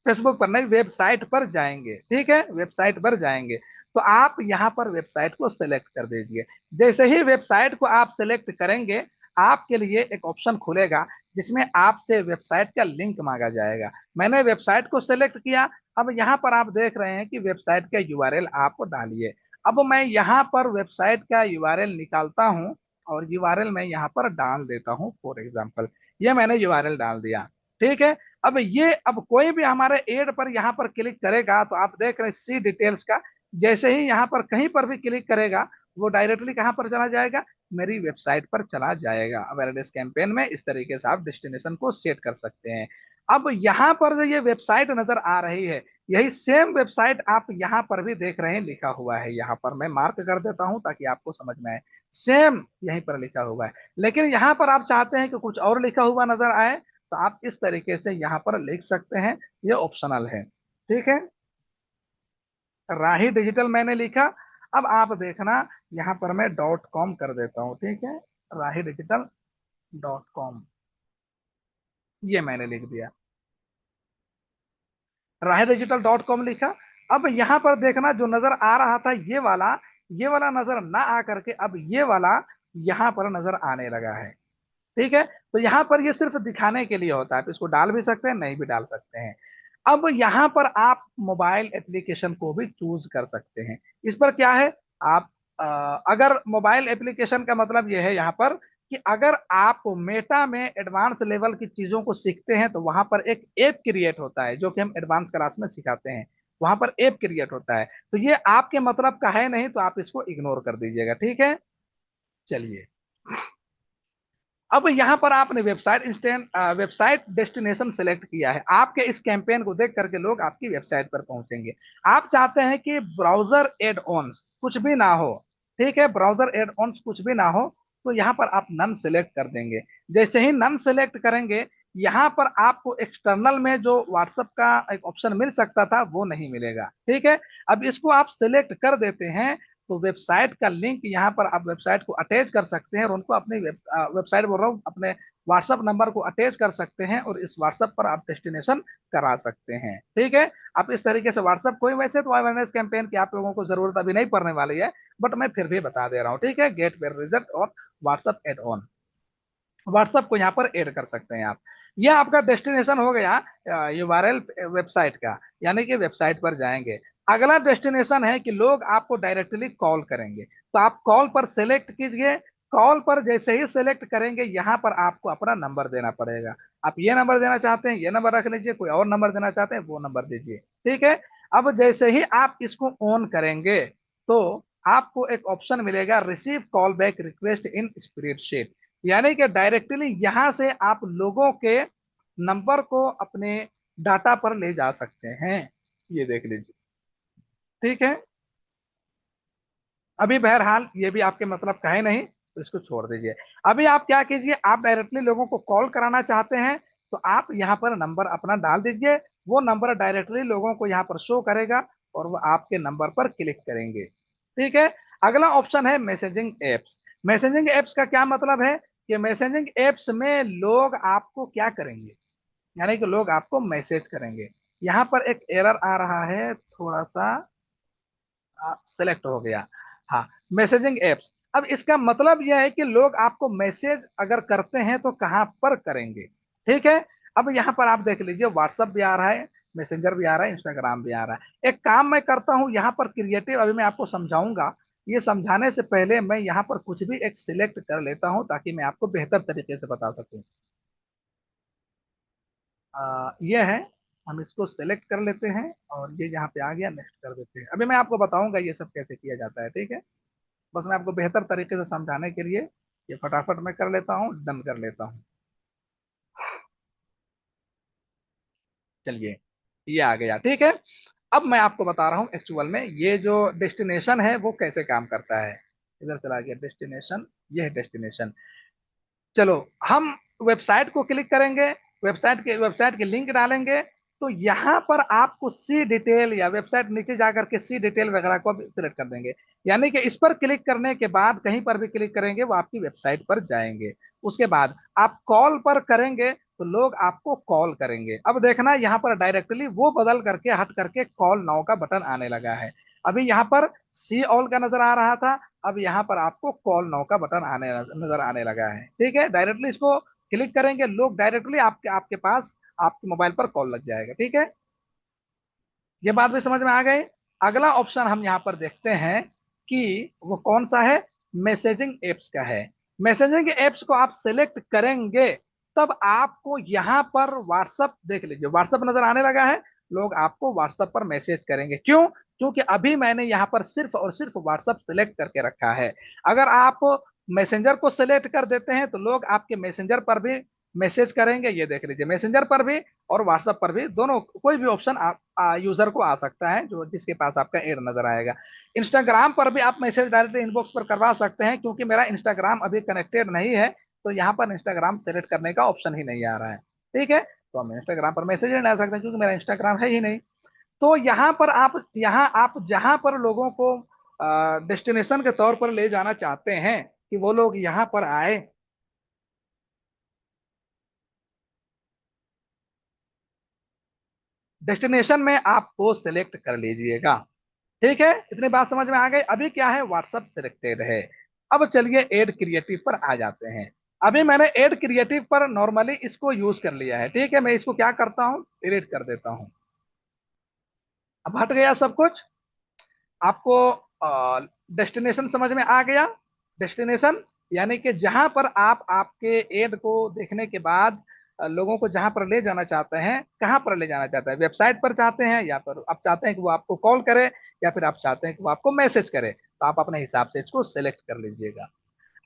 फेसबुक पर नहीं, वेबसाइट पर जाएंगे। ठीक है, वेबसाइट पर जाएंगे। तो आप यहाँ पर वेबसाइट को सिलेक्ट कर दीजिए। जैसे ही वेबसाइट को आप सिलेक्ट करेंगे, आपके लिए एक ऑप्शन खुलेगा जिसमें आपसे वेबसाइट का लिंक मांगा जाएगा। मैंने वेबसाइट को सिलेक्ट किया। अब यहाँ पर आप देख रहे हैं कि वेबसाइट का यूआरएल आप डालिए। अब मैं यहाँ पर वेबसाइट का यूआरएल निकालता हूँ, और यूआरएल मैं यहाँ पर डाल देता हूँ। फॉर एग्जाम्पल, ये मैंने यूआरएल डाल दिया। ठीक है, अब कोई भी हमारे एड पर यहाँ पर क्लिक करेगा, तो आप देख रहे हैं सी डिटेल्स का। जैसे ही यहाँ पर कहीं पर भी क्लिक करेगा, वो डायरेक्टली कहाँ पर चला जाएगा? मेरी वेबसाइट पर चला जाएगा। अवेयरनेस कैंपेन में इस तरीके से आप डेस्टिनेशन को सेट कर सकते हैं। अब यहाँ पर जो ये वेबसाइट नजर आ रही है, यही सेम वेबसाइट आप यहाँ पर भी देख रहे हैं, लिखा हुआ है। यहाँ पर मैं मार्क कर देता हूँ ताकि आपको समझ में आए। सेम यहीं पर लिखा हुआ है, लेकिन यहाँ पर आप चाहते हैं कि कुछ और लिखा हुआ नजर आए, तो आप इस तरीके से यहाँ पर लिख सकते हैं। ये ऑप्शनल है, ठीक है। राही डिजिटल मैंने लिखा। अब आप देखना, यहाँ पर मैं डॉट कॉम कर देता हूँ, ठीक है। राही डिजिटल .com, ये मैंने लिख दिया। राही डिजिटल .com लिखा। अब यहाँ पर देखना, जो नजर आ रहा था ये वाला नजर ना आ करके अब ये वाला यहाँ पर नजर आने लगा है। ठीक है, तो यहाँ पर ये सिर्फ दिखाने के लिए होता है, तो इसको डाल भी सकते हैं, नहीं भी डाल सकते हैं। अब यहाँ पर आप मोबाइल एप्लीकेशन को भी चूज कर सकते हैं। इस पर क्या है, आप अगर मोबाइल एप्लीकेशन का मतलब यह है यहाँ पर कि अगर आप मेटा में एडवांस लेवल की चीजों को सीखते हैं, तो वहां पर एक ऐप क्रिएट होता है, जो कि हम एडवांस क्लास में सिखाते हैं। वहां पर ऐप क्रिएट होता है, तो ये आपके मतलब का है नहीं, तो आप इसको इग्नोर कर दीजिएगा, ठीक है। चलिए, अब यहां पर आपने वेबसाइट डेस्टिनेशन सेलेक्ट किया है। आपके इस कैंपेन को देख करके लोग आपकी वेबसाइट पर पहुंचेंगे। आप चाहते हैं कि ब्राउजर एड ऑन कुछ भी ना हो, ठीक है, ब्राउजर एड ऑन कुछ भी ना हो, तो यहां पर आप नन सेलेक्ट कर देंगे। जैसे ही नन सेलेक्ट करेंगे, यहां पर आपको एक्सटर्नल में जो व्हाट्सएप का एक ऑप्शन मिल सकता था, वो नहीं मिलेगा, ठीक है। अब इसको आप सिलेक्ट कर देते हैं, तो वेबसाइट का लिंक यहाँ पर आप वेबसाइट को अटैच कर सकते हैं, और उनको अपनी वेबसाइट बोल रहा हूँ, अपने व्हाट्सएप नंबर को अटैच कर सकते हैं, और इस व्हाट्सएप पर आप डेस्टिनेशन करा सकते हैं, ठीक है। आप इस तरीके से व्हाट्सएप कोई, वैसे तो अवेयरनेस कैंपेन की आप लोगों को जरूरत अभी नहीं पड़ने वाली है, बट मैं फिर भी बता दे रहा हूँ, ठीक है। गेट वेर रिजल्ट और व्हाट्सएप एड ऑन, व्हाट्सएप को यहाँ पर ऐड कर सकते हैं आप। ये आपका डेस्टिनेशन हो गया यूआरएल वेबसाइट का, यानी कि वेबसाइट पर जाएंगे। अगला डेस्टिनेशन है कि लोग आपको डायरेक्टली कॉल करेंगे, तो आप कॉल पर सेलेक्ट कीजिए। कॉल पर जैसे ही सेलेक्ट करेंगे, यहाँ पर आपको अपना नंबर देना पड़ेगा। आप ये नंबर देना चाहते हैं, ये नंबर रख लीजिए, कोई और नंबर देना चाहते हैं, वो नंबर दीजिए। ठीक है। अब जैसे ही आप इसको ऑन करेंगे, तो आपको एक ऑप्शन मिलेगा, receive call back request in spreadsheet, यानी कि डायरेक्टली यहां से आप लोगों के नंबर को अपने डाटा पर ले जा सकते हैं। ये देख लीजिए। ठीक है। अभी बहरहाल ये भी आपके मतलब का है नहीं, तो इसको छोड़ दीजिए। अभी आप क्या कीजिए, आप डायरेक्टली लोगों को कॉल कराना चाहते हैं, तो आप यहाँ पर नंबर अपना डाल दीजिए। वो नंबर डायरेक्टली लोगों को यहाँ पर शो करेगा, और वो आपके नंबर पर क्लिक करेंगे। ठीक है। अगला ऑप्शन है मैसेजिंग एप्स। मैसेजिंग एप्स का क्या मतलब है कि मैसेजिंग एप्स में लोग आपको क्या करेंगे, यानी कि लोग आपको मैसेज करेंगे। यहाँ पर एक एरर आ रहा है, थोड़ा सा सेलेक्ट हो गया। हाँ, मैसेजिंग एप्स। अब इसका मतलब यह है कि लोग आपको मैसेज अगर करते हैं तो कहां पर करेंगे। ठीक है। अब यहाँ पर आप देख लीजिए, व्हाट्सएप भी आ रहा है, मैसेंजर भी आ रहा है, इंस्टाग्राम भी आ रहा है। एक काम मैं करता हूं यहाँ पर क्रिएटिव, अभी मैं आपको समझाऊंगा। ये समझाने से पहले मैं यहाँ पर कुछ भी एक सिलेक्ट कर लेता हूं, ताकि मैं आपको बेहतर तरीके से बता सकूं। ये है, हम इसको सेलेक्ट कर लेते हैं, और ये यहाँ पे आ गया, नेक्स्ट कर देते हैं। अभी मैं आपको बताऊंगा ये सब कैसे किया जाता है। ठीक है। बस मैं आपको बेहतर तरीके से समझाने के लिए ये फटाफट मैं कर लेता हूँ, डन कर लेता हूँ। चलिए, ये आ गया। ठीक है। अब मैं आपको बता रहा हूँ एक्चुअल में ये जो डेस्टिनेशन है वो कैसे काम करता है। इधर चला गया डेस्टिनेशन, ये है डेस्टिनेशन। चलो, हम वेबसाइट को क्लिक करेंगे, वेबसाइट के लिंक डालेंगे। तो यहाँ पर आपको सी डिटेल या वेबसाइट नीचे जाकर के सी डिटेल वगैरह को सिलेक्ट कर देंगे, यानी कि इस पर क्लिक करने के बाद कहीं पर भी क्लिक करेंगे वो आपकी वेबसाइट पर जाएंगे। उसके बाद आप कॉल पर करेंगे, तो लोग आपको कॉल करेंगे। अब देखना, यहाँ पर डायरेक्टली वो बदल करके हट करके कॉल नाउ का बटन आने लगा है। अभी यहाँ पर सी ऑल का नजर आ रहा था, अब यहाँ पर आपको कॉल नाउ का बटन आने नजर आने लगा है। ठीक है। डायरेक्टली इसको क्लिक करेंगे, लोग डायरेक्टली आपके आपके पास आपके मोबाइल पर कॉल लग जाएगा। ठीक है। ये बात भी समझ में आ गई। अगला ऑप्शन हम यहाँ पर देखते हैं कि वो कौन सा है, मैसेजिंग एप्स का है। मैसेजिंग एप्स को आप सेलेक्ट करेंगे, तब आपको यहाँ पर व्हाट्सअप देख लीजिए, व्हाट्सअप नजर आने लगा है। लोग आपको व्हाट्सएप पर मैसेज करेंगे, क्यों? क्योंकि अभी मैंने यहाँ पर सिर्फ और सिर्फ व्हाट्सएप सेलेक्ट करके रखा है। अगर आप मैसेंजर को सेलेक्ट कर देते हैं, तो लोग आपके मैसेंजर पर भी मैसेज करेंगे। ये देख लीजिए, मैसेंजर पर भी और व्हाट्सएप पर भी, दोनों कोई भी ऑप्शन यूजर को आ सकता है, जो जिसके पास आपका एड नजर आएगा। इंस्टाग्राम पर भी आप मैसेज डायरेक्ट इनबॉक्स पर करवा सकते हैं, क्योंकि मेरा इंस्टाग्राम अभी कनेक्टेड नहीं है, तो यहाँ पर इंस्टाग्राम सेलेक्ट करने का ऑप्शन ही नहीं आ रहा है। ठीक है। तो हम इंस्टाग्राम पर मैसेज नहीं डाल सकते, क्योंकि मेरा इंस्टाग्राम है ही नहीं। तो यहाँ आप जहां पर लोगों को डेस्टिनेशन के तौर पर ले जाना चाहते हैं कि वो लोग यहाँ पर आए, डेस्टिनेशन में आपको सेलेक्ट कर लीजिएगा। ठीक है। इतनी बात समझ में आ गई। अभी क्या है, व्हाट्सएप सिलेक्टेड है। अब चलिए ऐड क्रिएटिव पर आ जाते हैं। अभी मैंने ऐड क्रिएटिव पर नॉर्मली इसको यूज कर लिया है। ठीक है। मैं इसको क्या करता हूँ, डिलीट कर देता हूँ। अब हट गया सब कुछ। आपको डेस्टिनेशन समझ में आ गया। डेस्टिनेशन यानी कि जहां पर आप आपके एड को देखने के बाद लोगों को जहां पर ले जाना चाहते हैं, कहां पर ले जाना चाहते हैं, वेबसाइट पर चाहते हैं, या फिर आप चाहते हैं कि वो आपको कॉल करे, या फिर आप चाहते हैं कि वो आपको मैसेज करे, तो आप अपने हिसाब से इसको सेलेक्ट कर लीजिएगा।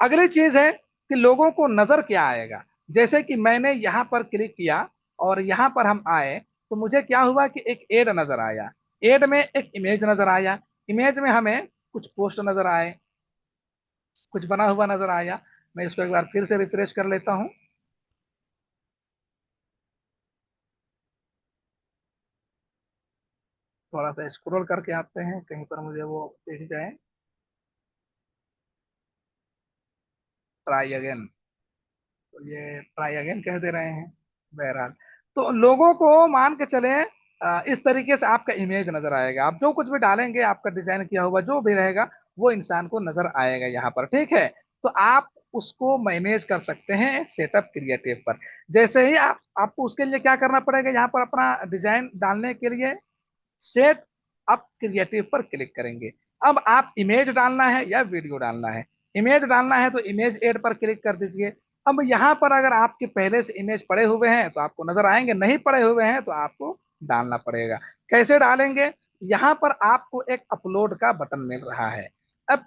अगली चीज है कि लोगों को नजर क्या आएगा। जैसे कि मैंने यहाँ पर क्लिक किया और यहाँ पर हम आए, तो मुझे क्या हुआ कि एक एड नजर आया। एड में एक इमेज नजर आया, इमेज में हमें कुछ पोस्ट नजर आए, कुछ बना हुआ नजर आया। मैं इसको एक बार फिर से रिफ्रेश कर लेता हूँ। थोड़ा सा स्क्रॉल करके आते हैं, कहीं पर मुझे वो दिख जाए। ट्राई अगेन, तो ये ट्राई अगेन कह दे रहे हैं। बहरहाल, तो लोगों को मान के चले, इस तरीके से आपका इमेज नजर आएगा। आप जो कुछ भी डालेंगे, आपका डिजाइन किया हुआ जो भी रहेगा, वो इंसान को नजर आएगा यहाँ पर। ठीक है। तो आप उसको मैनेज कर सकते हैं सेटअप क्रिएटिव पर। जैसे ही आपको उसके लिए क्या करना पड़ेगा, यहाँ पर अपना डिजाइन डालने के लिए सेट अप क्रिएटिव पर क्लिक करेंगे। अब आप इमेज डालना है या वीडियो डालना है, इमेज डालना है तो इमेज ऐड पर क्लिक कर दीजिए। अब यहाँ पर अगर आपके पहले से इमेज पड़े हुए हैं तो आपको नजर आएंगे, नहीं पड़े हुए हैं तो आपको डालना पड़ेगा। कैसे डालेंगे, यहाँ पर आपको एक अपलोड का बटन मिल रहा है। अब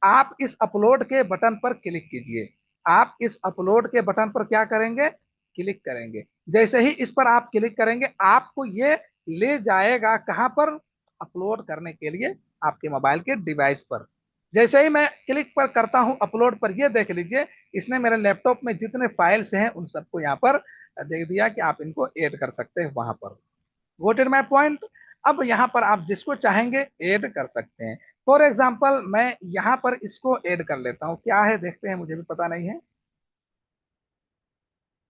आप इस अपलोड के बटन पर क्लिक कीजिए। आप इस अपलोड के बटन पर क्या करेंगे, क्लिक करेंगे। जैसे ही इस पर आप क्लिक करेंगे आपको ये ले जाएगा कहां पर, अपलोड करने के लिए आपके मोबाइल के डिवाइस पर। जैसे ही मैं क्लिक पर करता हूं अपलोड पर, ये देख लीजिए इसने मेरे लैपटॉप में जितने फाइल्स हैं उन सबको यहाँ पर देख दिया कि आप इनको ऐड कर सकते हैं वहां पर। GOATed my point. अब यहाँ पर आप जिसको चाहेंगे ऐड कर सकते हैं। फॉर एग्जाम्पल मैं यहाँ पर इसको ऐड कर लेता हूँ, क्या है देखते हैं, मुझे भी पता नहीं है।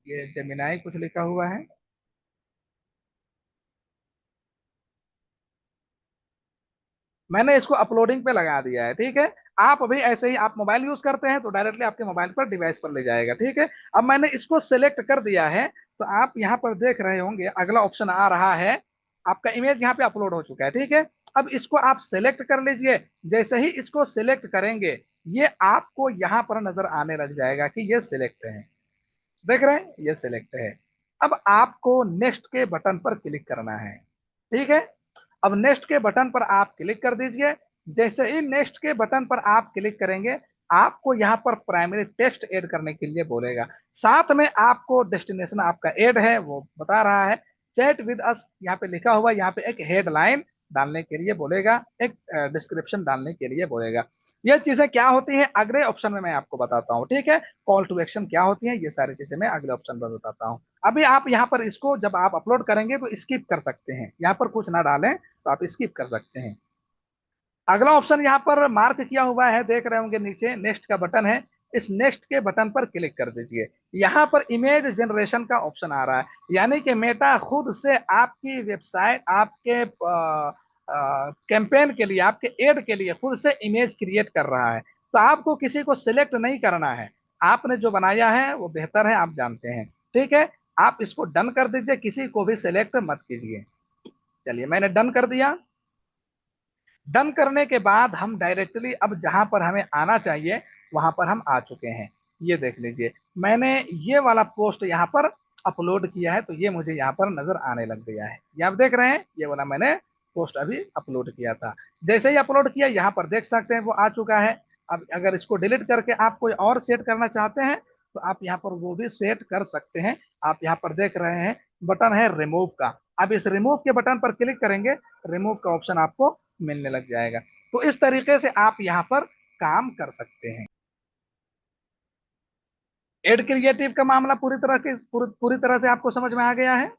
ये जेमिनाई कुछ लिखा हुआ है। मैंने इसको अपलोडिंग पे लगा दिया है, ठीक है। आप अभी ऐसे ही आप मोबाइल यूज करते हैं तो डायरेक्टली आपके मोबाइल पर डिवाइस पर ले जाएगा, ठीक है। अब मैंने इसको सेलेक्ट कर दिया है, तो आप यहाँ पर देख रहे होंगे अगला ऑप्शन आ रहा है। आपका इमेज यहाँ पे अपलोड हो चुका है, ठीक है। अब इसको आप सेलेक्ट कर लीजिए। जैसे ही इसको सेलेक्ट करेंगे ये आपको यहाँ पर नजर आने लग जाएगा कि ये सिलेक्ट है। देख रहे हैं ये सिलेक्ट है। अब आपको नेक्स्ट के बटन पर क्लिक करना है, ठीक है। अब नेक्स्ट के बटन पर आप क्लिक कर दीजिए। जैसे ही नेक्स्ट के बटन पर आप क्लिक करेंगे आपको यहाँ पर प्राइमरी टेक्स्ट ऐड करने के लिए बोलेगा। साथ में आपको डेस्टिनेशन आपका ऐड है वो बता रहा है। चैट विद अस यहाँ पे लिखा हुआ, यहाँ पे एक हेडलाइन डालने के लिए बोलेगा, एक डिस्क्रिप्शन डालने के लिए बोलेगा। ये चीजें क्या होती हैं अगले ऑप्शन में मैं आपको बताता हूँ, ठीक है। कॉल टू एक्शन क्या होती है ये सारी चीजें मैं अगले ऑप्शन पर बताता हूँ। अभी आप यहाँ पर इसको जब आप अपलोड करेंगे तो स्किप कर सकते हैं, यहाँ पर कुछ ना डालें तो आप स्किप कर सकते हैं। अगला ऑप्शन यहाँ पर मार्क किया हुआ है, देख रहे होंगे नीचे नेक्स्ट का बटन है। इस नेक्स्ट के बटन पर क्लिक कर दीजिए। यहाँ पर इमेज जनरेशन का ऑप्शन आ रहा है, यानी कि मेटा खुद से आपकी वेबसाइट आपके कैंपेन के लिए आपके एड के लिए खुद से इमेज क्रिएट कर रहा है। तो आपको किसी को सिलेक्ट नहीं करना है, आपने जो बनाया है वो बेहतर है, आप जानते हैं, ठीक है। आप इसको डन कर दीजिए, किसी को भी सिलेक्ट मत कीजिए। चलिए मैंने डन कर दिया। डन करने के बाद हम डायरेक्टली अब जहां पर हमें आना चाहिए वहां पर हम आ चुके हैं। ये देख लीजिए मैंने ये वाला पोस्ट यहाँ पर अपलोड किया है, तो ये मुझे यहाँ पर नजर आने लग गया है। ये आप देख रहे हैं ये वाला मैंने पोस्ट अभी अपलोड किया था। जैसे ही अपलोड किया यहाँ पर देख सकते हैं वो आ चुका है। अब अगर इसको डिलीट करके आप कोई और सेट करना चाहते हैं तो आप यहाँ पर वो भी सेट कर सकते हैं। आप यहाँ पर देख रहे हैं बटन है रिमूव का। अब इस रिमूव के बटन पर क्लिक करेंगे, रिमूव का ऑप्शन आपको मिलने लग जाएगा। तो इस तरीके से आप यहाँ पर काम कर सकते हैं। एड क्रिएटिव का मामला पूरी तरह से आपको समझ में आ गया है।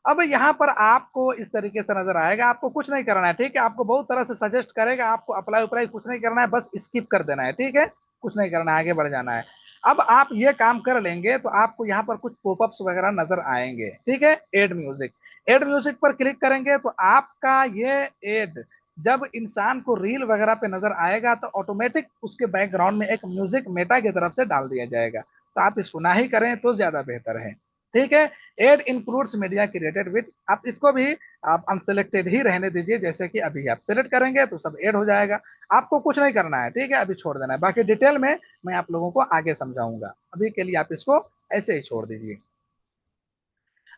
अब यहाँ पर आपको इस तरीके से नजर आएगा, आपको कुछ नहीं करना है, ठीक है। आपको बहुत तरह से सजेस्ट करेगा, आपको अप्लाई उप्लाई कुछ नहीं करना है, बस स्किप कर देना है, ठीक है। कुछ नहीं करना है, आगे बढ़ जाना है। अब आप ये काम कर लेंगे तो आपको यहाँ पर कुछ पॉपअप्स वगैरह नजर आएंगे, ठीक है। एड म्यूजिक, एड म्यूजिक पर क्लिक करेंगे तो आपका ये एड जब इंसान को रील वगैरह पे नजर आएगा तो ऑटोमेटिक उसके बैकग्राउंड में एक म्यूजिक मेटा की तरफ से डाल दिया जाएगा। तो आप इसको ना ही करें तो ज्यादा बेहतर है, ठीक है। Ad includes media created with, आप इसको भी आप अनसेलेक्टेड ही रहने दीजिए। जैसे कि अभी आप सेलेक्ट करेंगे तो सब ऐड हो जाएगा, आपको कुछ नहीं करना है, ठीक है। अभी छोड़ देना है, बाकी डिटेल में मैं आप लोगों को आगे समझाऊंगा। अभी के लिए आप इसको ऐसे ही छोड़ दीजिए।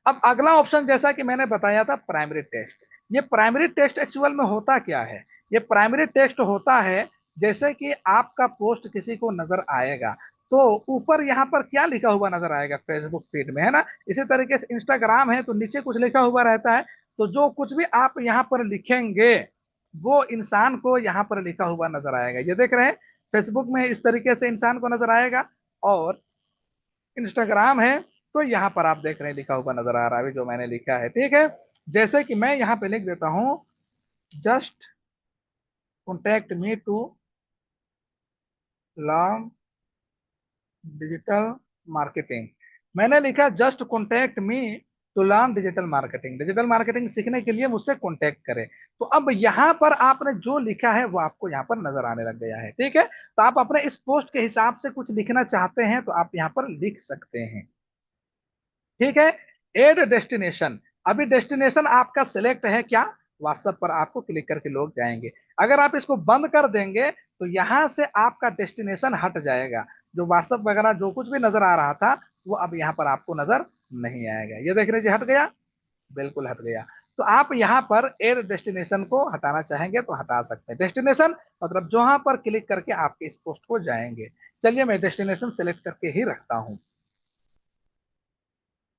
अब अगला ऑप्शन जैसा कि मैंने बताया था प्राइमरी टेक्स्ट। ये प्राइमरी टेक्स्ट एक्चुअल में होता क्या है, ये प्राइमरी टेक्स्ट होता है जैसे कि आपका पोस्ट किसी को नजर आएगा तो ऊपर यहाँ पर क्या लिखा हुआ नजर आएगा, फेसबुक फीड में है ना। इसी तरीके से इंस्टाग्राम है तो नीचे कुछ लिखा हुआ रहता है। तो जो कुछ भी आप यहाँ पर लिखेंगे वो इंसान को यहाँ पर लिखा हुआ नजर आएगा। ये देख रहे हैं फेसबुक में इस तरीके से इंसान को नजर आएगा, और इंस्टाग्राम है तो यहाँ पर आप देख रहे हैं लिखा हुआ नजर आ रहा है अभी जो मैंने लिखा है, ठीक है। जैसे कि मैं यहाँ पे लिख देता हूं just contact me to learn digital marketing. मैंने लिखा just contact me to learn digital marketing, digital marketing सीखने के लिए मुझसे कॉन्टेक्ट करें। तो अब यहाँ पर आपने जो लिखा है वो आपको यहाँ पर नजर आने लग गया है, ठीक है। तो आप अपने इस पोस्ट के हिसाब से कुछ लिखना चाहते हैं तो आप यहाँ पर लिख सकते हैं, ठीक है। एड डेस्टिनेशन, अभी डेस्टिनेशन आपका सिलेक्ट है क्या, व्हाट्सएप पर आपको क्लिक करके लोग जाएंगे। अगर आप इसको बंद कर देंगे तो यहां से आपका डेस्टिनेशन हट जाएगा, जो व्हाट्सएप वगैरह जो कुछ भी नजर आ रहा था वो अब यहाँ पर आपको नजर नहीं आएगा। ये देख रहे जी, हट गया, बिल्कुल हट गया। तो आप यहाँ पर एड डेस्टिनेशन को हटाना चाहेंगे तो हटा सकते हैं। डेस्टिनेशन मतलब जहां पर क्लिक करके आपके इस पोस्ट को जाएंगे। चलिए मैं डेस्टिनेशन सेलेक्ट करके ही रखता हूं।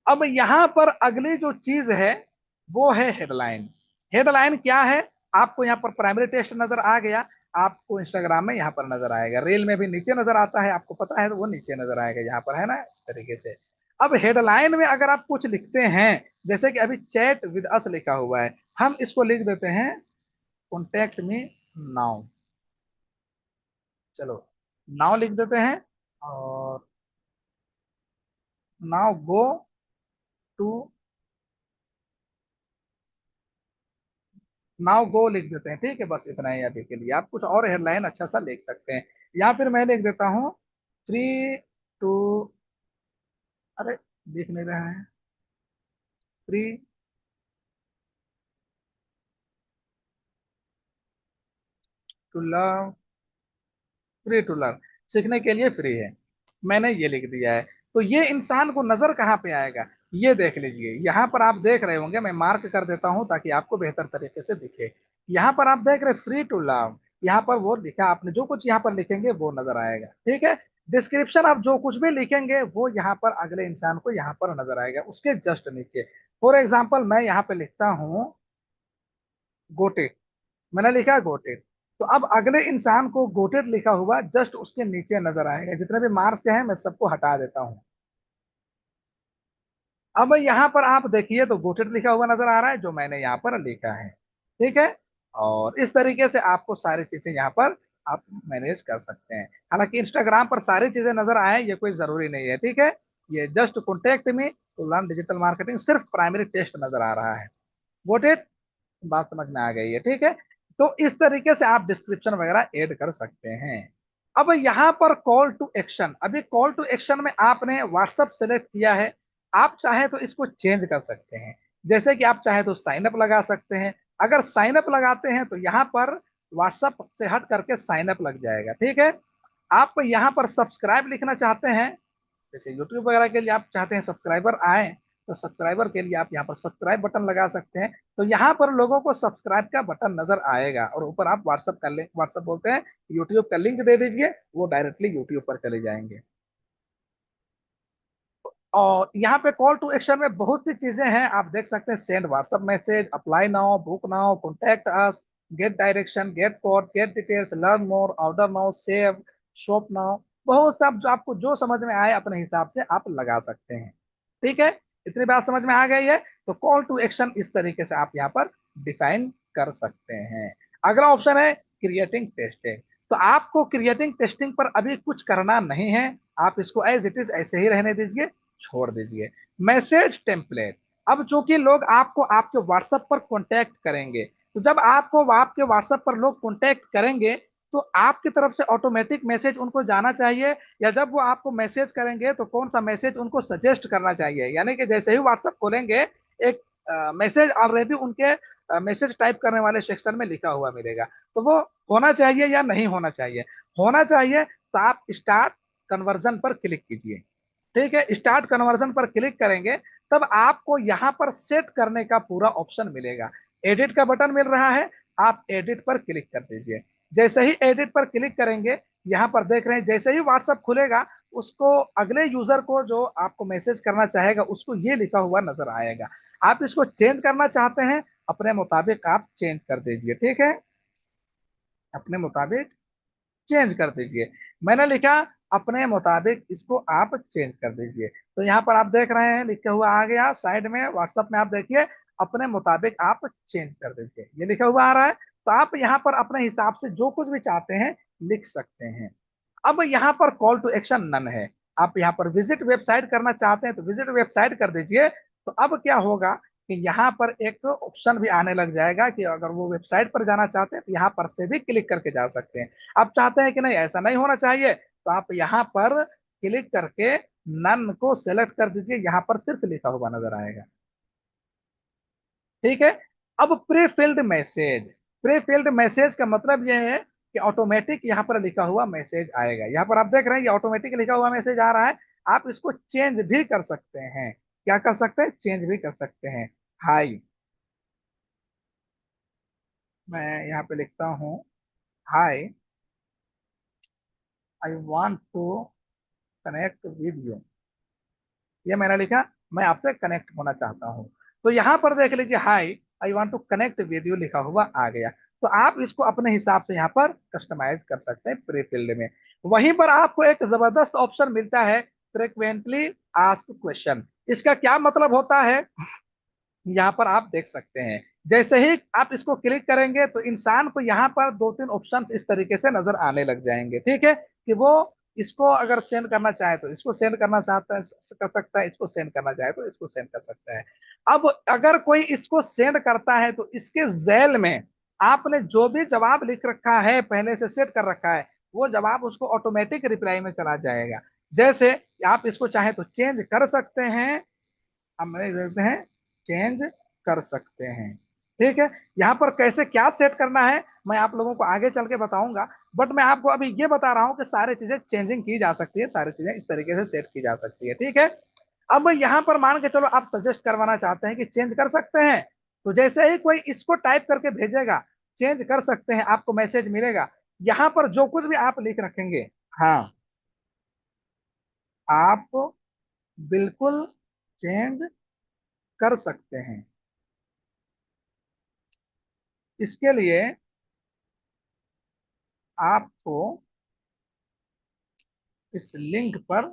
अब यहां पर अगली जो चीज है वो है हेडलाइन। हेडलाइन क्या है, आपको यहाँ पर प्राइमरी टेक्स्ट नजर आ गया, आपको इंस्टाग्राम में यहाँ पर नजर आएगा, रील में भी नीचे नजर आता है, आपको पता है तो वो नीचे नजर आएगा यहाँ पर, है ना, इस तरीके से। अब हेडलाइन में अगर आप कुछ लिखते हैं, जैसे कि अभी चैट विद अस लिखा हुआ है, हम इसको लिख देते हैं कॉन्टेक्ट मी नाउ। चलो नाउ लिख देते हैं, और now go to, now go लिख देते हैं, ठीक है। बस इतना ही अभी के लिए, आप कुछ और हेडलाइन अच्छा सा लिख सकते हैं। या फिर मैं लिख देता हूँ फ्री टू, अरे लिख नहीं रहा है, free to learn, free to learn, सीखने के लिए फ्री है, मैंने ये लिख दिया है। तो ये इंसान को नजर कहाँ पे आएगा, ये देख लीजिए, यहाँ पर आप देख रहे होंगे, मैं मार्क कर देता हूँ ताकि आपको बेहतर तरीके से दिखे। यहाँ पर आप देख रहे फ्री टू लर्न, यहाँ पर वो लिखा, आपने जो कुछ यहाँ पर लिखेंगे वो नजर आएगा, ठीक है। डिस्क्रिप्शन आप जो कुछ भी लिखेंगे वो यहाँ पर अगले इंसान को यहाँ पर नजर आएगा, उसके जस्ट नीचे। फॉर एग्जाम्पल मैं यहाँ पे लिखता हूँ गोटेड, मैंने लिखा गोटेड, तो अब अगले इंसान को गोटेड लिखा हुआ जस्ट उसके नीचे नजर आएगा। जितने भी मार्क्स के हैं मैं सबको हटा देता हूँ। अब यहाँ पर आप देखिए तो गोटेड लिखा हुआ नजर आ रहा है जो मैंने यहाँ पर लिखा है, ठीक है। और इस तरीके से आपको सारी चीजें यहाँ पर आप मैनेज कर सकते हैं। हालांकि इंस्टाग्राम पर सारी चीजें नजर आए ये कोई जरूरी नहीं है, ठीक है। ये जस्ट कॉन्टेक्ट में टू लर्न डिजिटल मार्केटिंग, सिर्फ प्राइमरी टेस्ट नजर आ रहा है, गोटेड, बात समझ में आ गई है, ठीक है। तो इस तरीके से आप डिस्क्रिप्शन वगैरह ऐड कर सकते हैं। अब यहाँ पर कॉल टू एक्शन, अभी कॉल टू एक्शन में आपने व्हाट्सएप सेलेक्ट किया है, आप चाहे तो इसको चेंज कर सकते हैं। जैसे कि आप चाहे तो साइन अप लगा सकते हैं, अगर साइन अप लगाते हैं तो यहाँ पर व्हाट्सएप से हट करके साइन अप लग जाएगा, ठीक है। आप यहाँ पर सब्सक्राइब लिखना चाहते हैं, जैसे यूट्यूब वगैरह के लिए आप चाहते हैं सब्सक्राइबर आए, तो सब्सक्राइबर के लिए आप यहाँ पर सब्सक्राइब बटन लगा सकते हैं। तो यहाँ पर लोगों को सब्सक्राइब का बटन नजर आएगा, और ऊपर आप व्हाट्सएप का लिंक, व्हाट्सएप बोलते हैं, यूट्यूब का लिंक दे दीजिए, वो डायरेक्टली यूट्यूब पर चले जाएंगे। और यहाँ पे कॉल टू एक्शन में बहुत सी चीजें हैं, आप देख सकते हैं, send WhatsApp message, apply now, book now, contact us, get direction, get code, get details, learn more, order now, save, shop now, बहुत सब जो आपको जो समझ में आए अपने हिसाब से आप लगा सकते हैं, ठीक है। इतनी बात समझ में आ गई है। तो कॉल टू एक्शन इस तरीके से आप यहाँ पर डिफाइन कर सकते हैं। अगला ऑप्शन है क्रिएटिंग टेस्टिंग। तो आपको क्रिएटिंग टेस्टिंग पर अभी कुछ करना नहीं है, आप इसको एज इट इज ऐसे ही रहने दीजिए, छोड़ दीजिए। मैसेज टेम्पलेट, अब चूंकि लोग आपको आपके व्हाट्सएप पर कांटेक्ट करेंगे, तो जब आपको आपके व्हाट्सएप पर लोग कांटेक्ट करेंगे तो आपकी तरफ से ऑटोमेटिक मैसेज उनको जाना चाहिए, या जब वो आपको मैसेज करेंगे तो कौन सा मैसेज उनको सजेस्ट करना चाहिए, यानी कि जैसे ही व्हाट्सएप खोलेंगे एक मैसेज ऑलरेडी उनके मैसेज टाइप करने वाले सेक्शन में लिखा हुआ मिलेगा, तो वो होना चाहिए या नहीं होना चाहिए, होना चाहिए। तो आप स्टार्ट कन्वर्जन पर क्लिक कीजिए, ठीक है। स्टार्ट कन्वर्जन पर क्लिक करेंगे तब आपको यहां पर सेट करने का पूरा ऑप्शन मिलेगा, एडिट का बटन मिल रहा है, आप एडिट पर क्लिक कर दीजिए। जैसे ही एडिट पर क्लिक करेंगे, यहां पर देख रहे हैं जैसे ही व्हाट्सएप खुलेगा उसको, अगले यूजर को जो आपको मैसेज करना चाहेगा उसको ये लिखा हुआ नजर आएगा। आप इसको चेंज करना चाहते हैं, अपने मुताबिक आप चेंज कर दीजिए, ठीक है, अपने मुताबिक चेंज कर दीजिए। मैंने लिखा अपने मुताबिक, इसको आप चेंज कर दीजिए। तो यहाँ पर आप देख रहे हैं लिखा हुआ आ गया साइड में, व्हाट्सएप में आप देखिए अपने मुताबिक आप चेंज कर दीजिए, ये लिखा हुआ आ रहा है। तो आप यहाँ पर अपने हिसाब से जो कुछ भी चाहते हैं लिख सकते हैं। अब यहाँ पर कॉल टू एक्शन नन है, आप यहाँ पर विजिट वेबसाइट करना चाहते हैं तो विजिट वेबसाइट कर दीजिए, तो अब क्या होगा कि यहाँ पर एक ऑप्शन भी आने लग जाएगा कि अगर वो वेबसाइट पर जाना चाहते हैं तो यहाँ पर से भी क्लिक करके जा सकते हैं। आप चाहते हैं कि नहीं ऐसा नहीं होना चाहिए, तो आप यहाँ पर क्लिक करके नन को सेलेक्ट कर दीजिए, यहाँ पर सिर्फ लिखा हुआ नजर आएगा। ठीक है। अब pre filled message, pre filled message का मतलब यह है कि ऑटोमेटिक यहाँ पर लिखा हुआ मैसेज आएगा। यहाँ पर आप देख रहे हैं ये ऑटोमेटिक लिखा हुआ मैसेज आ रहा है। आप इसको चेंज भी कर सकते हैं। क्या कर सकते हैं? चेंज भी कर सकते हैं। हाय, मैं यहाँ पे लिखता हूँ, hi, I want to connect with you. ये मैंने लिखा, मैं आपसे कनेक्ट होना चाहता हूँ। तो यहाँ पर देख लीजिए, hi, I want to connect with you लिखा हुआ आ गया। तो आप इसको अपने हिसाब से यहाँ पर कस्टमाइज कर सकते हैं प्री फील्ड में। वहीं पर आपको एक जबरदस्त ऑप्शन मिलता है, फ्रिक्वेंटली आस्क्ड क्वेश्चन। इसका क्या मतलब होता है, यहाँ पर आप देख सकते हैं। जैसे ही आप इसको क्लिक करेंगे तो इंसान को यहाँ पर दो तीन ऑप्शन इस तरीके से नजर आने लग जाएंगे। ठीक है, कि वो इसको अगर सेंड करना चाहे तो इसको सेंड करना चाहता है, कर सकता है, इसको सेंड करना चाहे तो इसको सेंड कर सकता है। अब अगर कोई इसको सेंड करता है तो इसके जेल में आपने जो भी जवाब लिख रखा है, पहले से सेट कर रखा है, वो जवाब उसको ऑटोमेटिक रिप्लाई में चला जाएगा। जैसे आप इसको चाहे तो चेंज कर सकते हैं, हम देखते हैं, चेंज कर सकते हैं। ठीक है, यहाँ पर कैसे क्या सेट करना है मैं आप लोगों को आगे चल के बताऊंगा। बट मैं आपको अभी ये बता रहा हूँ कि सारी चीजें चेंजिंग की जा सकती है, सारी चीजें इस तरीके से सेट की जा सकती है। ठीक है। अब यहाँ पर मान के चलो आप सजेस्ट करवाना चाहते हैं कि चेंज कर सकते हैं, तो जैसे ही कोई इसको टाइप करके भेजेगा, चेंज कर सकते हैं, आपको मैसेज मिलेगा। यहाँ पर जो कुछ भी आप लिख रखेंगे, हाँ, आप बिल्कुल चेंज कर सकते हैं। इसके लिए आपको इस लिंक पर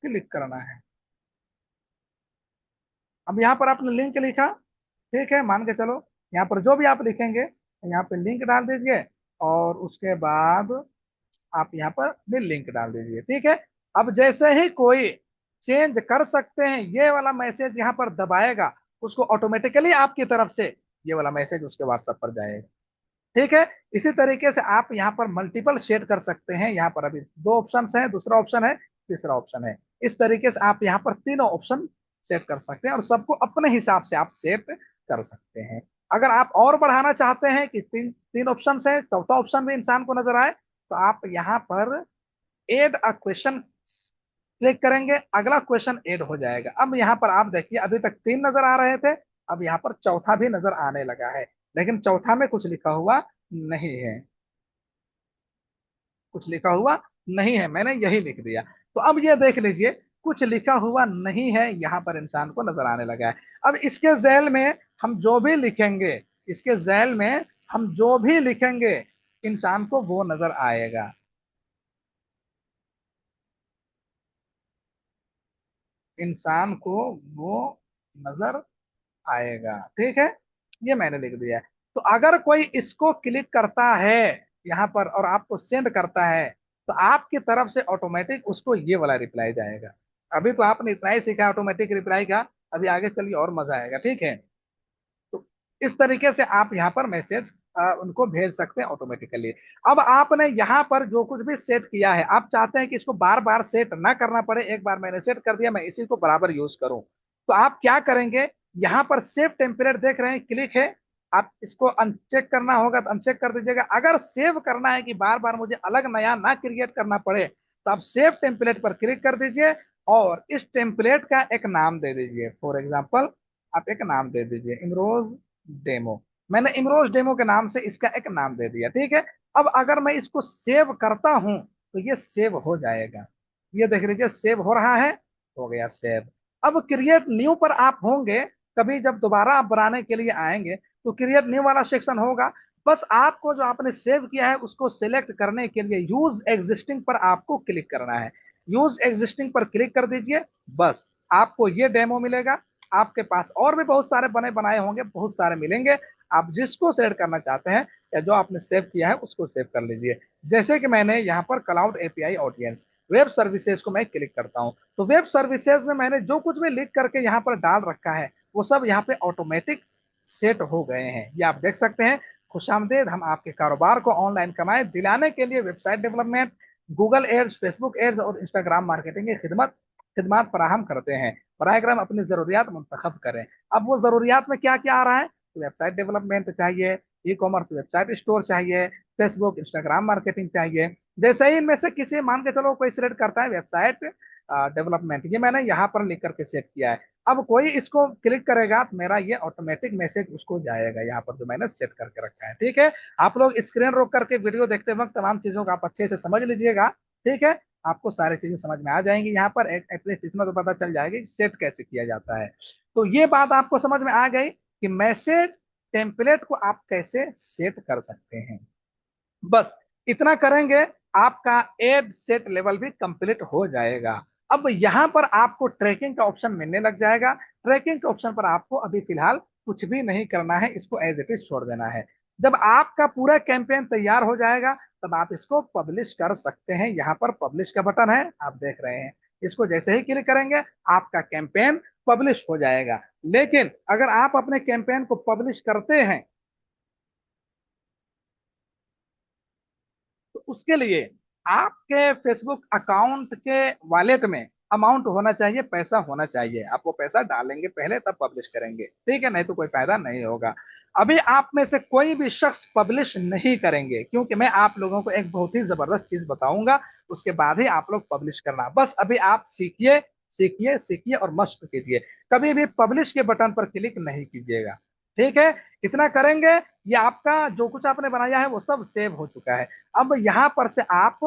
क्लिक करना है। अब यहाँ पर आपने लिंक लिखा, ठीक है, मान के चलो यहाँ पर जो भी आप लिखेंगे यहाँ पे लिंक डाल दीजिए, और उसके बाद आप यहाँ पर भी लिंक डाल दीजिए। ठीक है। अब जैसे ही कोई चेंज कर सकते हैं ये वाला मैसेज यहाँ पर दबाएगा, उसको ऑटोमेटिकली आपकी तरफ से ये वाला मैसेज उसके व्हाट्सएप पर जाएगा। ठीक है। इसी तरीके से आप यहाँ पर मल्टीपल सेट कर सकते हैं। यहाँ पर अभी दो ऑप्शन है, दूसरा ऑप्शन है, तीसरा ऑप्शन है। इस तरीके से आप यहाँ पर तीनों ऑप्शन सेट कर सकते हैं और सबको अपने हिसाब से आप सेट कर सकते हैं। अगर आप और बढ़ाना चाहते हैं कि तीन तीन ऑप्शन है, चौथा ऑप्शन भी इंसान को नजर आए, तो आप यहाँ पर एड अ क्वेश्चन क्लिक करेंगे, अगला क्वेश्चन ऐड हो जाएगा। अब यहाँ पर आप देखिए, अभी तक तीन नजर आ रहे थे, अब यहाँ पर चौथा भी नजर आने लगा है, लेकिन चौथा में कुछ लिखा हुआ नहीं है, कुछ लिखा हुआ नहीं है, मैंने यही लिख दिया। तो अब ये देख लीजिए, कुछ लिखा हुआ नहीं है यहाँ पर इंसान को नजर आने लगा है। अब इसके जेल में हम जो भी लिखेंगे, इसके जेल में हम जो भी लिखेंगे इंसान को वो नजर आएगा। इंसान को वो नजर आएगा। ठीक है, ये मैंने लिख दिया है। तो अगर कोई इसको क्लिक करता है यहाँ पर और आपको सेंड करता है, तो आपकी तरफ से ऑटोमेटिक उसको ये वाला रिप्लाई जाएगा। अभी तो आपने इतना ही सीखा ऑटोमेटिक रिप्लाई का, अभी आगे चलिए और मजा आएगा। ठीक है। तो इस तरीके से आप यहाँ पर मैसेज उनको भेज सकते हैं ऑटोमेटिकली। अब आपने यहाँ पर जो कुछ भी सेट किया है, आप चाहते हैं कि इसको बार बार सेट ना करना पड़े, एक बार मैंने सेट कर दिया, मैं इसी को बराबर यूज करूं, तो आप क्या करेंगे, यहाँ पर सेव टेम्पलेट देख रहे हैं, क्लिक है, आप इसको अनचेक करना होगा तो अनचेक कर दीजिएगा। अगर सेव करना है कि बार बार मुझे अलग नया ना क्रिएट करना पड़े, तो आप सेव टेम्पलेट पर क्लिक कर दीजिए और इस टेम्पलेट का एक नाम दे दीजिए। फॉर एग्जाम्पल आप एक नाम दे दीजिए, इमरोज डेमो। मैंने इमरोज डेमो के नाम से इसका एक नाम दे दिया। ठीक है। अब अगर मैं इसको सेव करता हूं तो ये सेव हो जाएगा। ये देख लीजिए सेव हो रहा है, हो गया सेव। अब क्रिएट न्यू पर आप होंगे, कभी जब दोबारा आप बनाने के लिए आएंगे तो क्रिएट न्यू वाला सेक्शन होगा। बस आपको जो आपने सेव किया है उसको सिलेक्ट करने के लिए यूज एग्जिस्टिंग पर आपको क्लिक करना है। यूज एग्जिस्टिंग पर क्लिक कर दीजिए, बस आपको ये डेमो मिलेगा। आपके पास और भी बहुत सारे बने बनाए होंगे, बहुत सारे मिलेंगे, आप जिसको सेलेक्ट करना चाहते हैं या जो आपने सेव किया है उसको सेव कर लीजिए। जैसे कि मैंने यहाँ पर cloud API audience web services को मैं क्लिक करता हूँ, तो वेब सर्विसेज में मैंने जो कुछ भी लिख करके यहाँ पर डाल रखा है वो सब यहाँ पे ऑटोमेटिक सेट हो गए हैं। ये आप देख सकते हैं। खुशामदेद, हम आपके कारोबार को ऑनलाइन कमाए दिलाने के लिए website development, Google ads, Facebook ads और इंस्टाग्राम मार्केटिंग की खिदमत फराहम करते हैं। बराए अपनी जरूरियात मुंतखब करें। अब वो जरूरियात में क्या क्या आ रहा है, तो वेबसाइट डेवलपमेंट चाहिए, ई कॉमर्स वेबसाइट स्टोर चाहिए, फेसबुक इंस्टाग्राम मार्केटिंग चाहिए। जैसे ही इनमें से किसी मान के चलो कोई सिलेक्ट करता है वेबसाइट डेवलपमेंट, ये मैंने यहाँ पर लिख करके सेट किया है। अब कोई इसको क्लिक करेगा तो मेरा ये ऑटोमेटिक मैसेज उसको जाएगा यहाँ पर जो मैंने सेट करके रखा है। ठीक है, आप लोग स्क्रीन रोक करके वीडियो देखते वक्त तमाम चीजों को आप अच्छे से समझ लीजिएगा। ठीक है, आपको सारी चीजें समझ में आ जाएंगी। यहाँ पर एटलीस्ट इतना तो पता चल जाएगा कि सेट कैसे किया जाता है। तो ये बात आपको समझ में आ गई कि मैसेज टेम्पलेट को आप कैसे सेट कर सकते हैं। बस इतना करेंगे, आपका एड सेट लेवल भी कंप्लीट हो जाएगा। अब यहां पर आपको ट्रैकिंग का ऑप्शन मिलने लग जाएगा। ट्रैकिंग के ऑप्शन पर आपको अभी फिलहाल कुछ भी नहीं करना है, इसको एज इट इज छोड़ देना है। जब आपका पूरा कैंपेन तैयार हो जाएगा तब आप इसको पब्लिश कर सकते हैं। यहाँ पर पब्लिश का बटन है, आप देख रहे हैं। इसको जैसे ही क्लिक करेंगे आपका कैंपेन पब्लिश हो जाएगा। लेकिन अगर आप अपने कैंपेन को पब्लिश करते हैं तो उसके लिए आपके फेसबुक अकाउंट के वॉलेट में अमाउंट होना चाहिए, पैसा होना चाहिए। आप वो पैसा डालेंगे पहले तब पब्लिश करेंगे, ठीक है, नहीं तो कोई फायदा नहीं होगा। अभी आप में से कोई भी शख्स पब्लिश नहीं करेंगे, क्योंकि मैं आप लोगों को एक बहुत ही जबरदस्त चीज बताऊंगा, उसके बाद ही आप लोग पब्लिश करना। बस अभी आप सीखिए सीखिए सीखिए और मस्त कीजिए। कभी भी पब्लिश के बटन पर क्लिक नहीं कीजिएगा। ठीक है, इतना करेंगे, ये आपका जो कुछ आपने बनाया है वो सब सेव हो चुका है। अब यहां पर से आप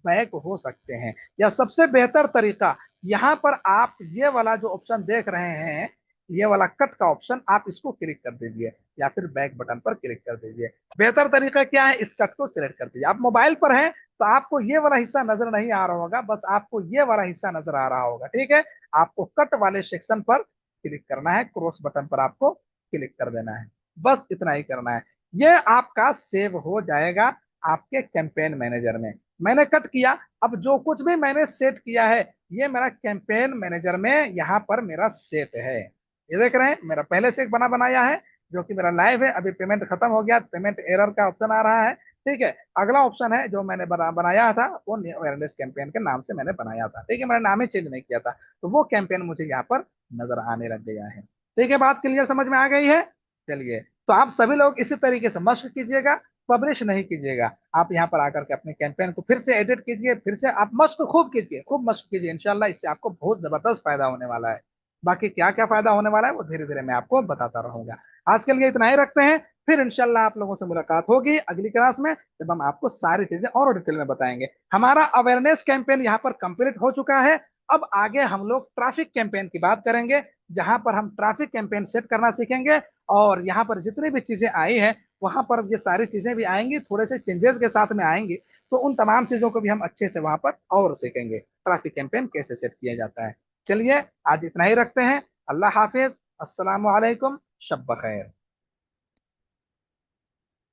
बैक हो सकते हैं, या सबसे बेहतर तरीका, यहां पर आप ये वाला जो ऑप्शन देख रहे हैं, ये वाला कट का ऑप्शन, आप इसको क्लिक कर दीजिए या फिर बैक बटन पर क्लिक कर दीजिए। बेहतर तरीका क्या है, इस कट को सिलेक्ट कर दीजिए। आप मोबाइल पर हैं तो आपको ये वाला हिस्सा नजर नहीं आ रहा होगा, बस आपको ये वाला हिस्सा नजर आ रहा होगा। ठीक है, आपको कट वाले सेक्शन पर क्लिक करना है, क्रॉस बटन पर आपको क्लिक कर देना है। बस इतना ही करना है, ये आपका सेव हो जाएगा आपके कैंपेन मैनेजर में। मैंने कट किया, अब जो कुछ भी मैंने सेट किया है ये मेरा कैंपेन मैनेजर में यहाँ पर मेरा सेट है। ये देख रहे हैं, मेरा पहले से एक बना बनाया है जो कि मेरा लाइव है। अभी पेमेंट खत्म हो गया, पेमेंट एरर का ऑप्शन आ रहा है। ठीक है, अगला ऑप्शन है जो मैंने बनाया था, वो अवेयरनेस कैंपेन के नाम से मैंने बनाया था। ठीक है, मैंने नाम ही चेंज नहीं किया था, तो वो कैंपेन मुझे यहाँ पर नजर आने लग गया है। ठीक है, बात क्लियर समझ में आ गई है। चलिए, तो आप सभी लोग इसी तरीके से मशक कीजिएगा, पब्लिश नहीं कीजिएगा। आप यहाँ पर आकर के अपने कैंपेन को फिर से एडिट कीजिए, फिर से आप मशक खूब कीजिए, खूब मशक कीजिए। इंशाल्लाह इससे आपको बहुत जबरदस्त फायदा होने वाला है। बाकी क्या क्या फायदा होने वाला है वो धीरे धीरे मैं आपको बताता रहूंगा। आज के लिए इतना ही रखते हैं, फिर इंशाल्लाह आप लोगों से मुलाकात होगी अगली क्लास में, जब हम आपको सारी चीजें और डिटेल में बताएंगे। हमारा अवेयरनेस कैंपेन यहाँ पर कंप्लीट हो चुका है। अब आगे हम लोग ट्रैफिक कैंपेन की बात करेंगे, जहां पर हम ट्रैफिक कैंपेन सेट करना सीखेंगे। और यहाँ पर जितनी भी चीजें आई हैं वहां पर ये सारी चीजें भी आएंगी, थोड़े से चेंजेस के साथ में आएंगी। तो उन तमाम चीजों को भी हम अच्छे से वहां पर और सीखेंगे, ट्रैफिक कैंपेन कैसे सेट किया जाता है। चलिए, आज इतना ही रखते हैं। अल्लाह हाफिज, अस्सलाम वालेकुम, शब बखैर।